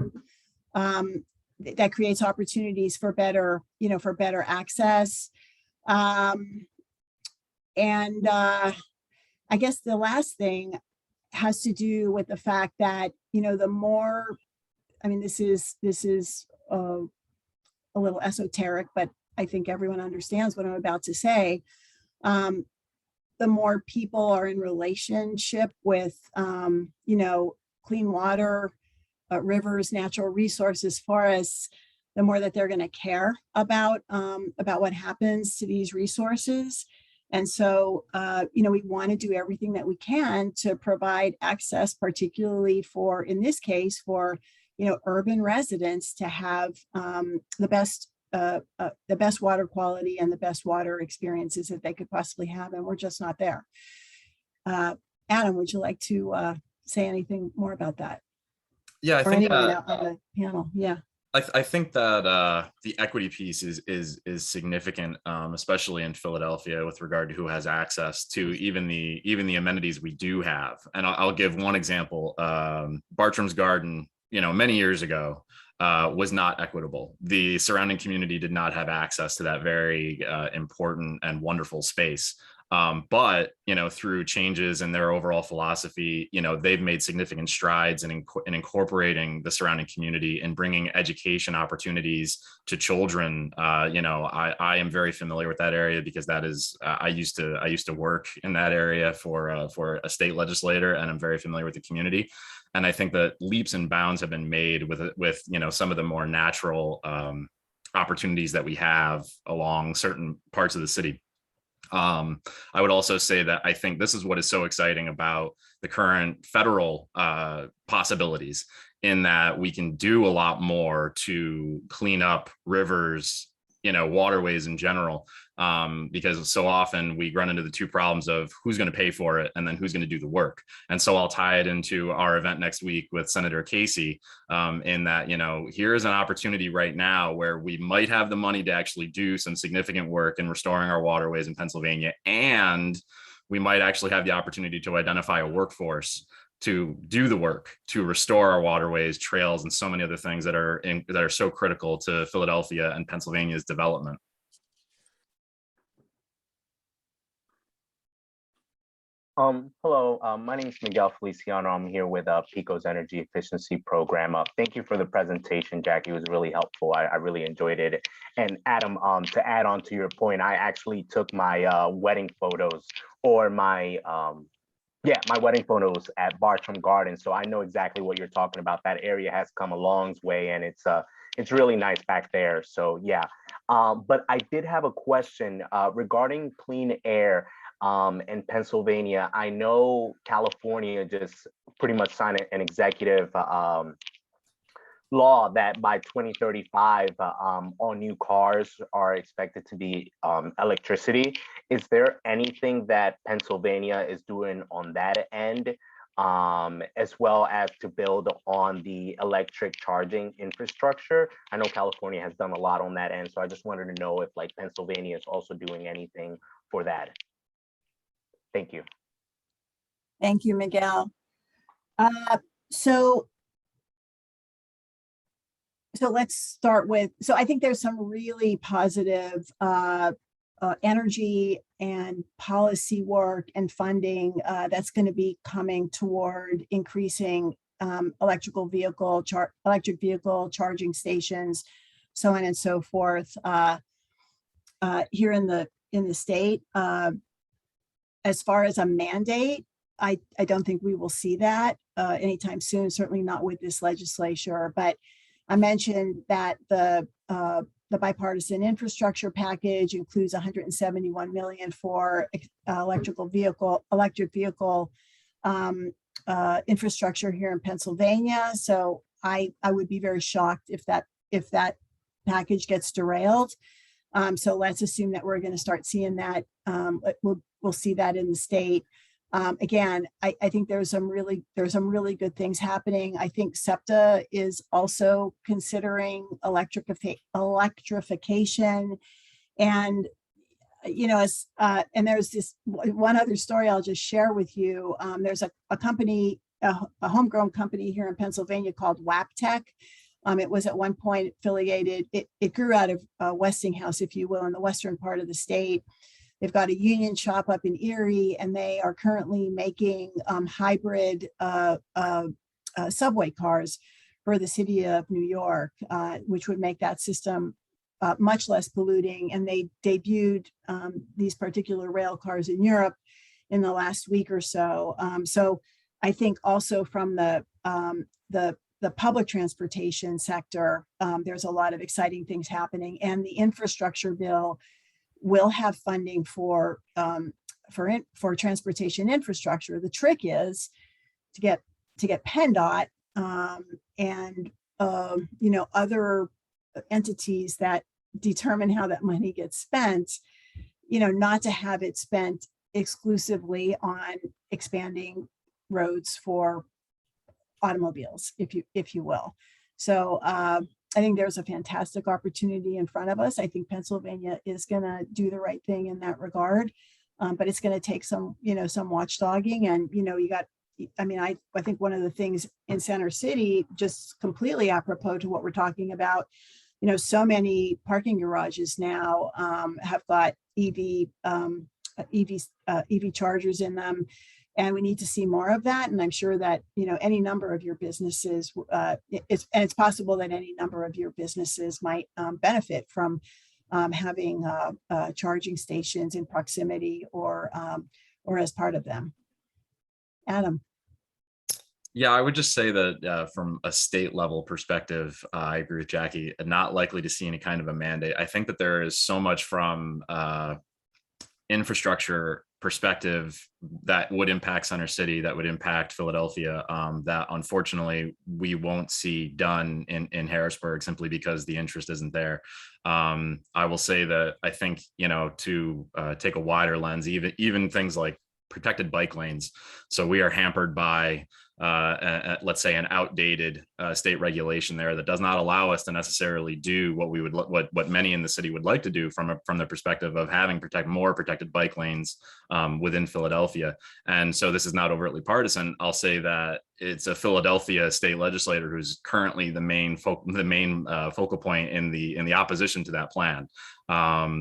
creates opportunities for better access. And I guess the last thing has to do with the fact that, the more, I mean, this is a little esoteric, but I think everyone understands what I'm about to say. The more people are in relationship with, clean water, rivers, natural resources, forests, the more that they're going to care about what happens to these resources. And so, we want to do everything that we can to provide access, particularly in this case, for urban residents to have the best the best water quality and the best water experiences that they could possibly have, and we're just not there. Adam, would you like to say anything more about that? Yeah, I Or think anyone that on the panel? Yeah. I think that the equity piece is significant, especially in Philadelphia, with regard to who has access to even the amenities we do have. And I'll give one example. Bartram's Garden, many years ago, was not equitable. The surrounding community did not have access to that very important and wonderful space. But through changes in their overall philosophy, they've made significant strides in incorporating the surrounding community and bringing education opportunities to children. I am very familiar with that area because that is I used to work in that area for a state legislator, and I'm very familiar with the community. And I think that leaps and bounds have been made with some of the more natural opportunities that we have along certain parts of the city. I would also say that I think this is what is so exciting about the current federal possibilities, in that we can do a lot more to clean up rivers, waterways in general, because so often we run into the two problems of who's going to pay for it and then who's going to do the work. And so I'll tie it into our event next week with Senator Casey, in that, here is an opportunity right now where we might have the money to actually do some significant work in restoring our waterways in Pennsylvania. And we might actually have the opportunity to identify a workforce to do the work to restore our waterways, trails, and so many other things that are so critical to Philadelphia and Pennsylvania's development. Hello, my name is Miguel Feliciano. I'm here with PICO's Energy Efficiency Program. Thank you for the presentation, Jackie. It was really helpful. I really enjoyed it. And Adam, to add on to your point, I actually took my wedding photos or my wedding photos at Bartram Garden. So I know exactly what you're talking about. That area has come a long way, and it's really nice back there. So yeah, but I did have a question regarding clean air. In Pennsylvania. I know California just pretty much signed an executive law that by 2035, all new cars are expected to be electricity. Is there anything that Pennsylvania is doing on that end, as well as to build on the electric charging infrastructure? I know California has done a lot on that end, so I just wanted to know if Pennsylvania is also doing anything for that. Thank you. Thank you, Miguel. So let's start with, so I think there's some really positive energy and policy work and funding that's going to be coming toward increasing electric vehicle charging stations, so on and so forth, here in the state. As far as a mandate, I don't think we will see that anytime soon, certainly not with this legislature. But I mentioned that the bipartisan infrastructure package includes $171 million for electric vehicle infrastructure here in Pennsylvania. So I would be very shocked if that package gets derailed. So let's assume that we're going to start seeing that. We'll see that in the state. Again, I think there's some really good things happening. I think SEPTA is also considering electrification, and and there's this one other story I'll just share with you. There's a company, a homegrown company here in Pennsylvania called Waptec. It was at one point affiliated. It grew out of Westinghouse, if you will, in the western part of the state. They've got a union shop up in Erie, and they are currently making hybrid subway cars for the city of New York, which would make that system much less polluting. And they debuted these particular rail cars in Europe in the last week or so. So I think also from the public transportation sector, there's a lot of exciting things happening, and the infrastructure bill will have funding for transportation infrastructure. The trick is to get PennDOT and other entities that determine how that money gets spent, not to have it spent exclusively on expanding roads for automobiles, if you will. So I think there's a fantastic opportunity in front of us. I think Pennsylvania is going to do the right thing in that regard, but it's going to take some watchdogging. And I think one of the things in Center City, just completely apropos to what we're talking about, so many parking garages now have got EV chargers in them, and we need to see more of that. And I'm sure that any number of your businesses, it's possible that any number of your businesses might benefit from having charging stations in proximity or as part of them. Adam. Yeah, I would just say that from a state level perspective, I agree with Jackie, not likely to see any kind of a mandate. I think that there is so much from infrastructure perspective that would impact Center City, that would impact Philadelphia, that unfortunately we won't see done in Harrisburg simply because the interest isn't there. I will say that I think, to take a wider lens, even things like protected bike lanes. So we are hampered by let's say an outdated state regulation there that does not allow us to necessarily do what many in the city would like to do from the perspective of having more protected bike lanes within Philadelphia. And so this is not overtly partisan. I'll say that it's a Philadelphia state legislator who's currently the main focal point in the opposition to that plan.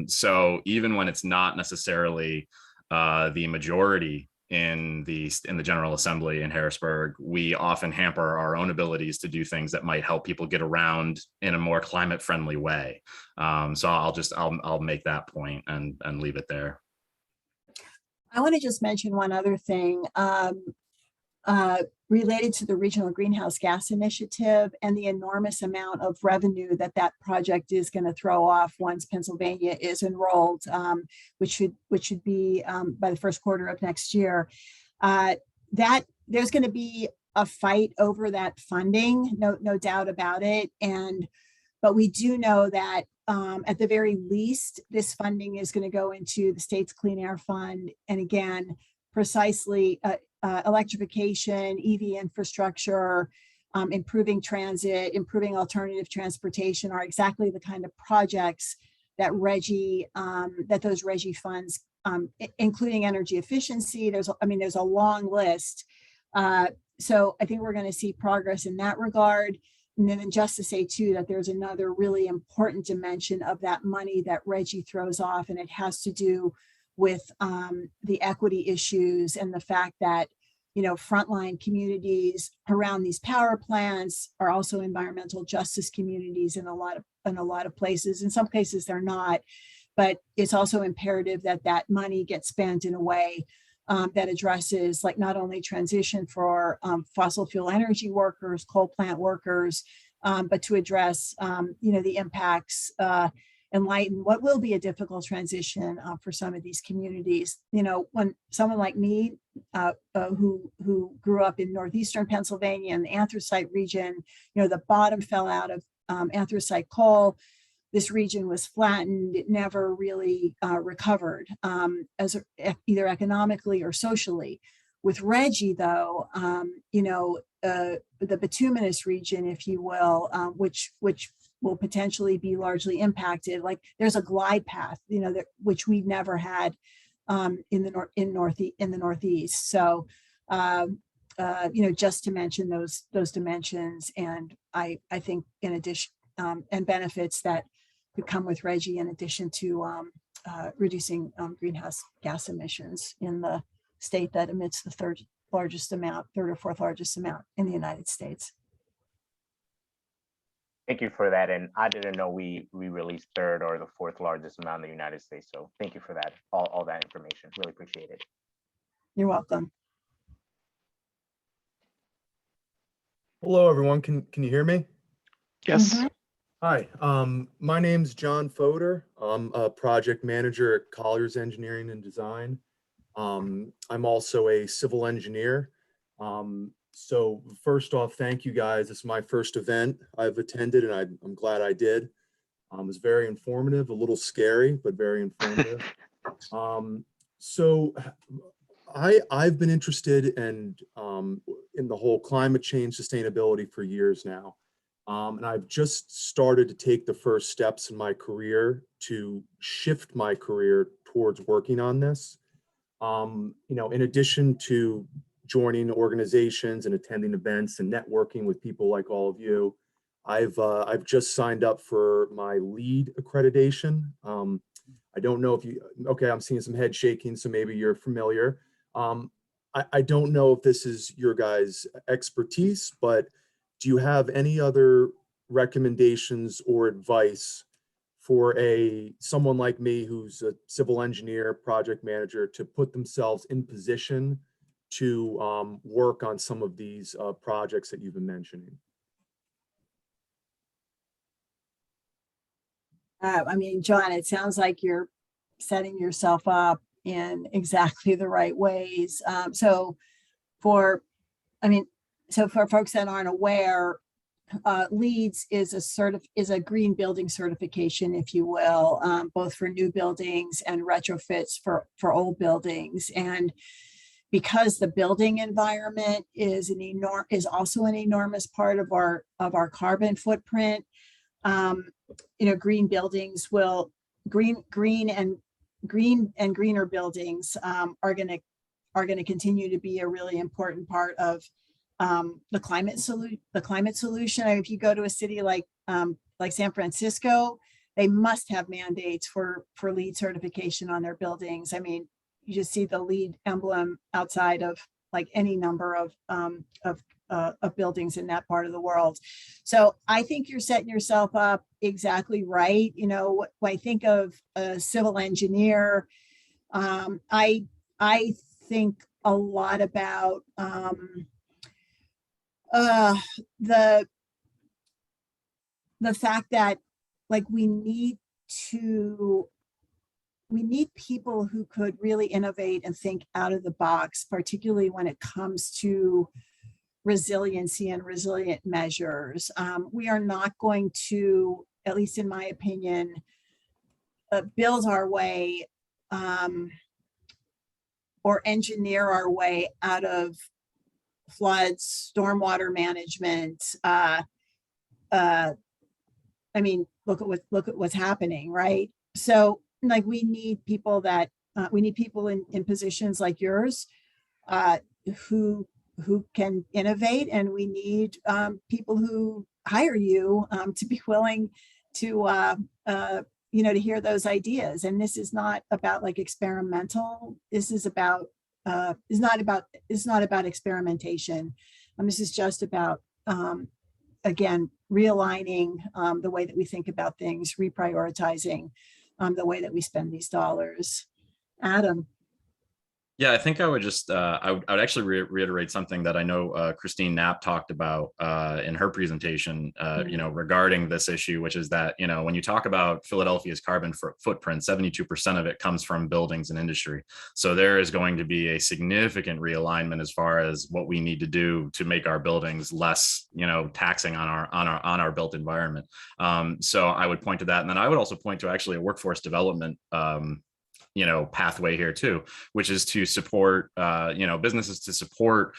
So even when it's not necessarily the majority in the General Assembly in Harrisburg, we often hamper our own abilities to do things that might help people get around in a more climate friendly way. So I'll make that point and leave it there. I want to just mention one other thing related to the Regional Greenhouse Gas Initiative and the enormous amount of revenue that project is going to throw off once Pennsylvania is enrolled, which should be by the first quarter of next year. That there's going to be a fight over that funding, no doubt about it. But we do know that at the very least, this funding is going to go into the state's Clean Air Fund. And again, precisely electrification, EV infrastructure, improving transit, improving alternative transportation are exactly the kind of projects that those RGGI funds, including energy efficiency. There's a long list. So I think we're going to see progress in that regard. And then just to say too, that there's another really important dimension of that money that RGGI throws off, and it has to do with the equity issues and the fact that frontline communities around these power plants are also environmental justice communities in a lot of places. In some cases they're not, but it's also imperative that that money gets spent in a way that addresses not only transition for fossil fuel energy workers, coal plant workers, but to address the impacts and lighten what will be a difficult transition for some of these communities. When someone like me, who grew up in northeastern Pennsylvania and the anthracite region, the bottom fell out of anthracite coal. This region was flattened. It never really recovered as either economically or socially. With RGGI, though, the bituminous region, if you will, which will potentially be largely impacted. There's a glide path, which we've never had in the Northeast. So, just to mention those dimensions, and I think in addition and benefits that could come with RGGI in addition to reducing greenhouse gas emissions in the state that emits the third or fourth largest amount in the United States. Thank you for that. And I didn't know we released third or the fourth largest amount in the United States. So thank you for that, all that information. Really appreciate it. You're welcome. Hello, everyone. Can you hear me? Yes. Mhm. Hi, my name's John Fodor. I'm a project manager at Colliers Engineering and Design. I'm also a civil engineer. So first off, thank you guys. This is my first event I've attended, and I'm glad I did. It was very informative, a little scary, but very informative. So I've been interested in the whole climate change sustainability for years now. And I've just started to take the first steps in my career to shift my career towards working on this. In addition to joining organizations and attending events and networking with people like all of you, I've just signed up for my LEED accreditation. I don't know if okay, I'm seeing some head shaking, so maybe you're familiar. I don't know if this is your guys' expertise, but do you have any other recommendations or advice for someone like me who's a civil engineer, project manager, to put themselves in position to work on some of these projects that you've been mentioning? I mean, John, it sounds like you're setting yourself up in exactly the right ways. For folks that aren't aware, LEEDs is a green building certification, if you will, both for new buildings and retrofits for old buildings. And because the building environment is also an enormous part of our carbon footprint, green buildings will green and greener buildings are going to continue to be a really important part of the climate solution. If you go to a city like San Francisco, they must have mandates for LEED certification on their buildings. I mean, you just see the LEED emblem outside of like any number of buildings in that part of the world. So I think you're setting yourself up exactly right. When I think of a civil engineer, I think a lot about the fact that we need people who could really innovate and think out of the box, particularly when it comes to resiliency and resilient measures. We are not going to, at least in my opinion, build our way or engineer our way out of floods, stormwater management. Look at what's happening, right? So we need people in positions like yours who can innovate, and we need people who hire you to be willing to to hear those ideas. And this is not about experimental. This is about it's not about experimentation. This is just about again realigning the way that we think about things, reprioritizing the way that we spend these dollars. Adam. Yeah, I think I would just I would actually reiterate something that I know Christine Knapp talked about in her presentation, regarding this issue, which is that, when you talk about Philadelphia's carbon footprint, 72% of it comes from buildings and industry. So there is going to be a significant realignment as far as what we need to do to make our buildings less, taxing on our built environment. So I would point to that, and then I would also point to actually a workforce development pathway here too, which is to support businesses, to support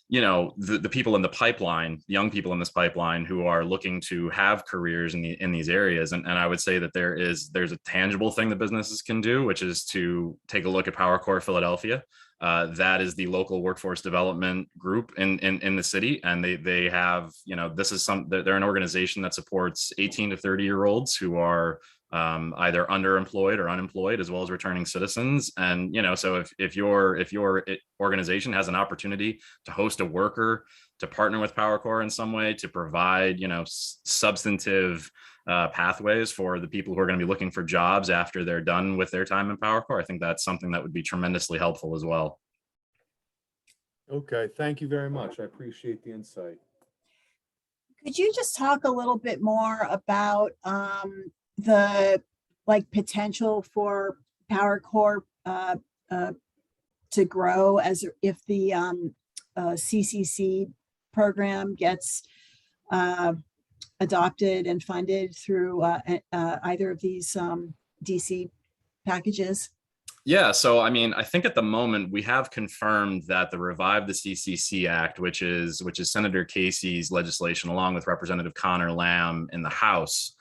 the people in the pipeline, young people in this pipeline who are looking to have careers in these areas. And I would say that there's a tangible thing that businesses can do, which is to take a look at PowerCore Philadelphia. That is the local workforce development group in the city, and they have they're an organization that supports 18 to 30-year-olds who are either underemployed or unemployed, as well as returning citizens. And so if your organization has an opportunity to host a worker, to partner with PowerCore in some way, to provide substantive pathways for the people who are going to be looking for jobs after they're done with their time in PowerCore, I think that's something that would be tremendously helpful as well. Okay, thank you very much. I appreciate the insight. Could you just talk a little bit more about the potential for PowerCore to grow if the CCC program gets adopted and funded through either of these DC packages? Yeah, so I mean, I think at the moment we have confirmed that the Revive the CCC Act, which is Senator Casey's legislation, along with Representative Connor Lamb in the House,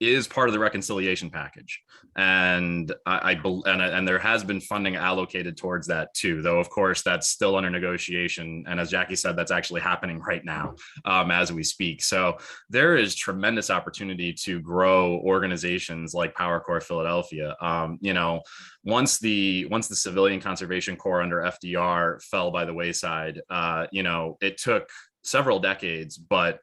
is part of the reconciliation package, and and there has been funding allocated towards that too. Though of course that's still under negotiation, and as Jackie said, that's actually happening right now as we speak. So there is tremendous opportunity to grow organizations like Power Corps Philadelphia. You know, once the Civilian Conservation Corps under FDR fell by the wayside, you know, it took several decades, but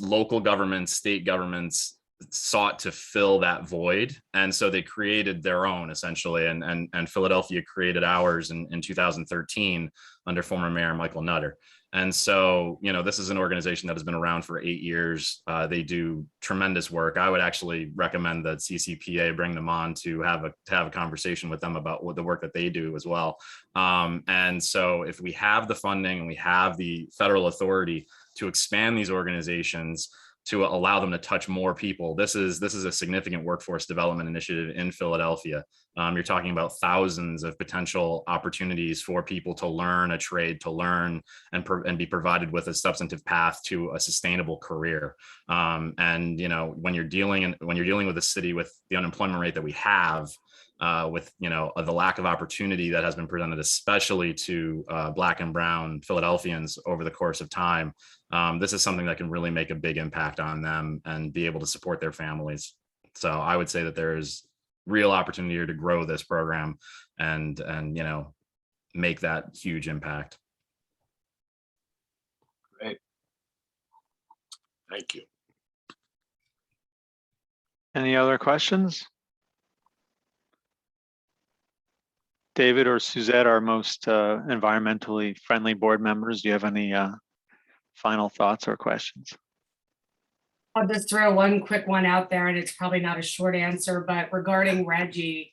local governments, state governments sought to fill that void, and so they created their own essentially, and Philadelphia created ours in 2013 under former Mayor Michael Nutter. And so, you know, this is an organization that has been around for 8 years. They do tremendous work. I would actually recommend that CCPA bring them on to have a conversation with them about what the work that they do as well. And so if we have the funding and we have the federal authority to expand these organizations, to allow them to touch more people. This is a significant workforce development initiative in Philadelphia. You're talking about thousands of potential opportunities for people to learn a trade, to learn and be provided with a substantive path to a sustainable career. And you know, when you're dealing with a city with the unemployment rate that we have, with, you know, the lack of opportunity that has been presented, especially to Black and Brown Philadelphians over the course of time, this is something that can really make a big impact on them and be able to support their families. So I would say that there is real opportunity here to grow this program and you know, make that huge impact. Great. Thank you. Any other questions? David or Suzette, our most environmentally friendly board members, do you have any final thoughts or questions? I'll just throw one quick one out there, and it's probably not a short answer, but regarding Reggie,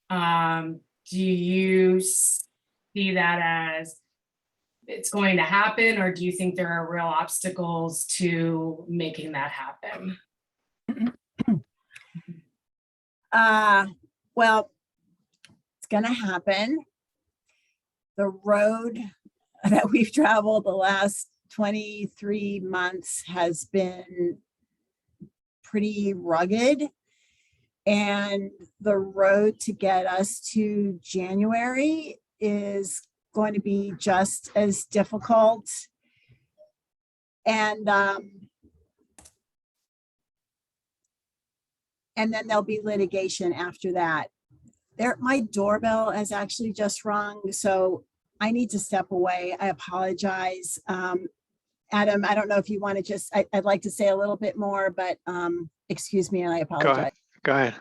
do you see that as it's going to happen, or do you think there are real obstacles to making that happen? Well, it's going to happen. The road that we've traveled the last 23 months has been pretty rugged, and the road to get us to January is going to be just as difficult. And then there'll be litigation after that. My doorbell has actually just rung, so I need to step away. I apologize. Adam, I don't know if you want to just, I'd like to say a little bit more, but excuse me, and I apologize. Go ahead.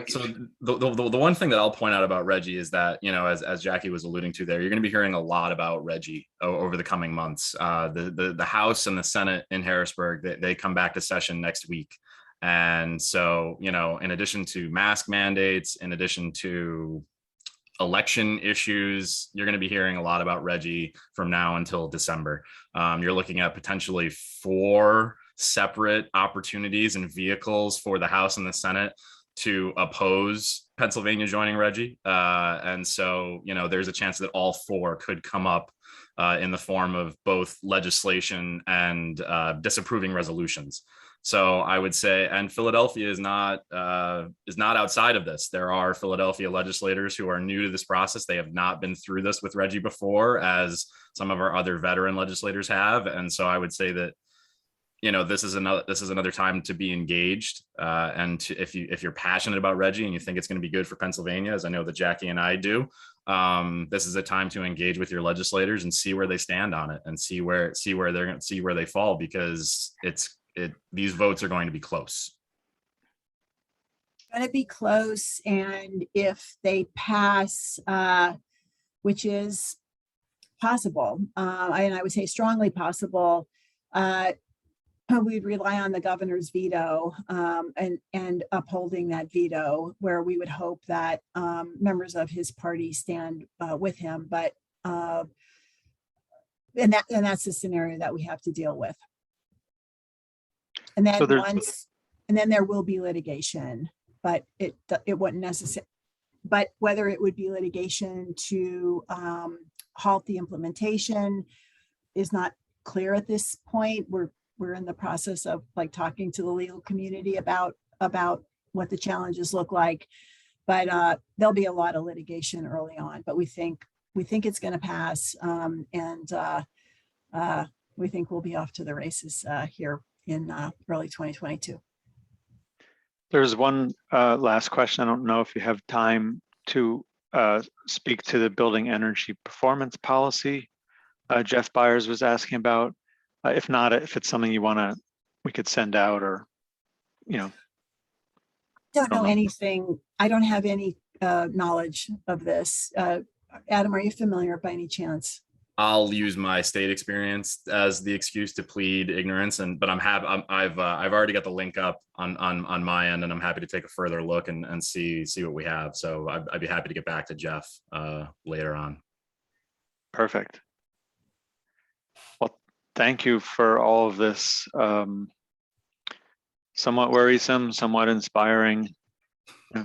So the one thing that I'll point out about Reggie is that, you know, as Jackie was alluding to there, you're going to be hearing a lot about Reggie over the coming months. The House and the Senate in Harrisburg, they come back to session next week. And so, you know, in addition to mask mandates, in addition to election issues, you're going to be hearing a lot about Reggie from now until December. You're looking at potentially 4 separate opportunities and vehicles for the House and the Senate to oppose Pennsylvania joining Reggie. And so, you know, there's a chance that all 4 could come up in the form of both legislation and disapproving resolutions. So I would say, and Philadelphia is not outside of this. There are Philadelphia legislators who are new to this process. They have not been through this with Reggie before, as some of our other veteran legislators have. And so I would say that, you know, this is another time to be engaged. And if you're passionate about Reggie and you think it's going to be good for Pennsylvania, as I know that Jackie and I do, this is a time to engage with your legislators and see where they stand on it, and see where they fall, because these votes are going to be close. Going to be close, and if they pass, which is possible, and I would say strongly possible, we'd rely on the governor's veto and upholding that veto, where we would hope that members of his party stand with him. But and that's the scenario that we have to deal with. And then So there's- once, and then there will be litigation, but it wouldn't necessarily, but whether it would be litigation to halt the implementation is not clear at this point. We're in the process of like talking to the legal community about what the challenges look like. But there'll be a lot of litigation early on, but we think it's going to pass, and we think we'll be off to the races here in early 2022. There's one last question. I don't know if you have time to speak to the building energy performance policy. Jeff Byers was asking about. If not, if it's something we could send out, or, you know. Don't know know. anything. I don't have any knowledge of this. Adam, are you familiar by any chance? I'll use my state experience as the excuse to plead ignorance, but I've already got the link up on my end, and I'm happy to take a further look and see what we have. So I'd be happy to get back to Jeff later on. Perfect. Well, thank you for all of this. Somewhat worrisome, somewhat inspiring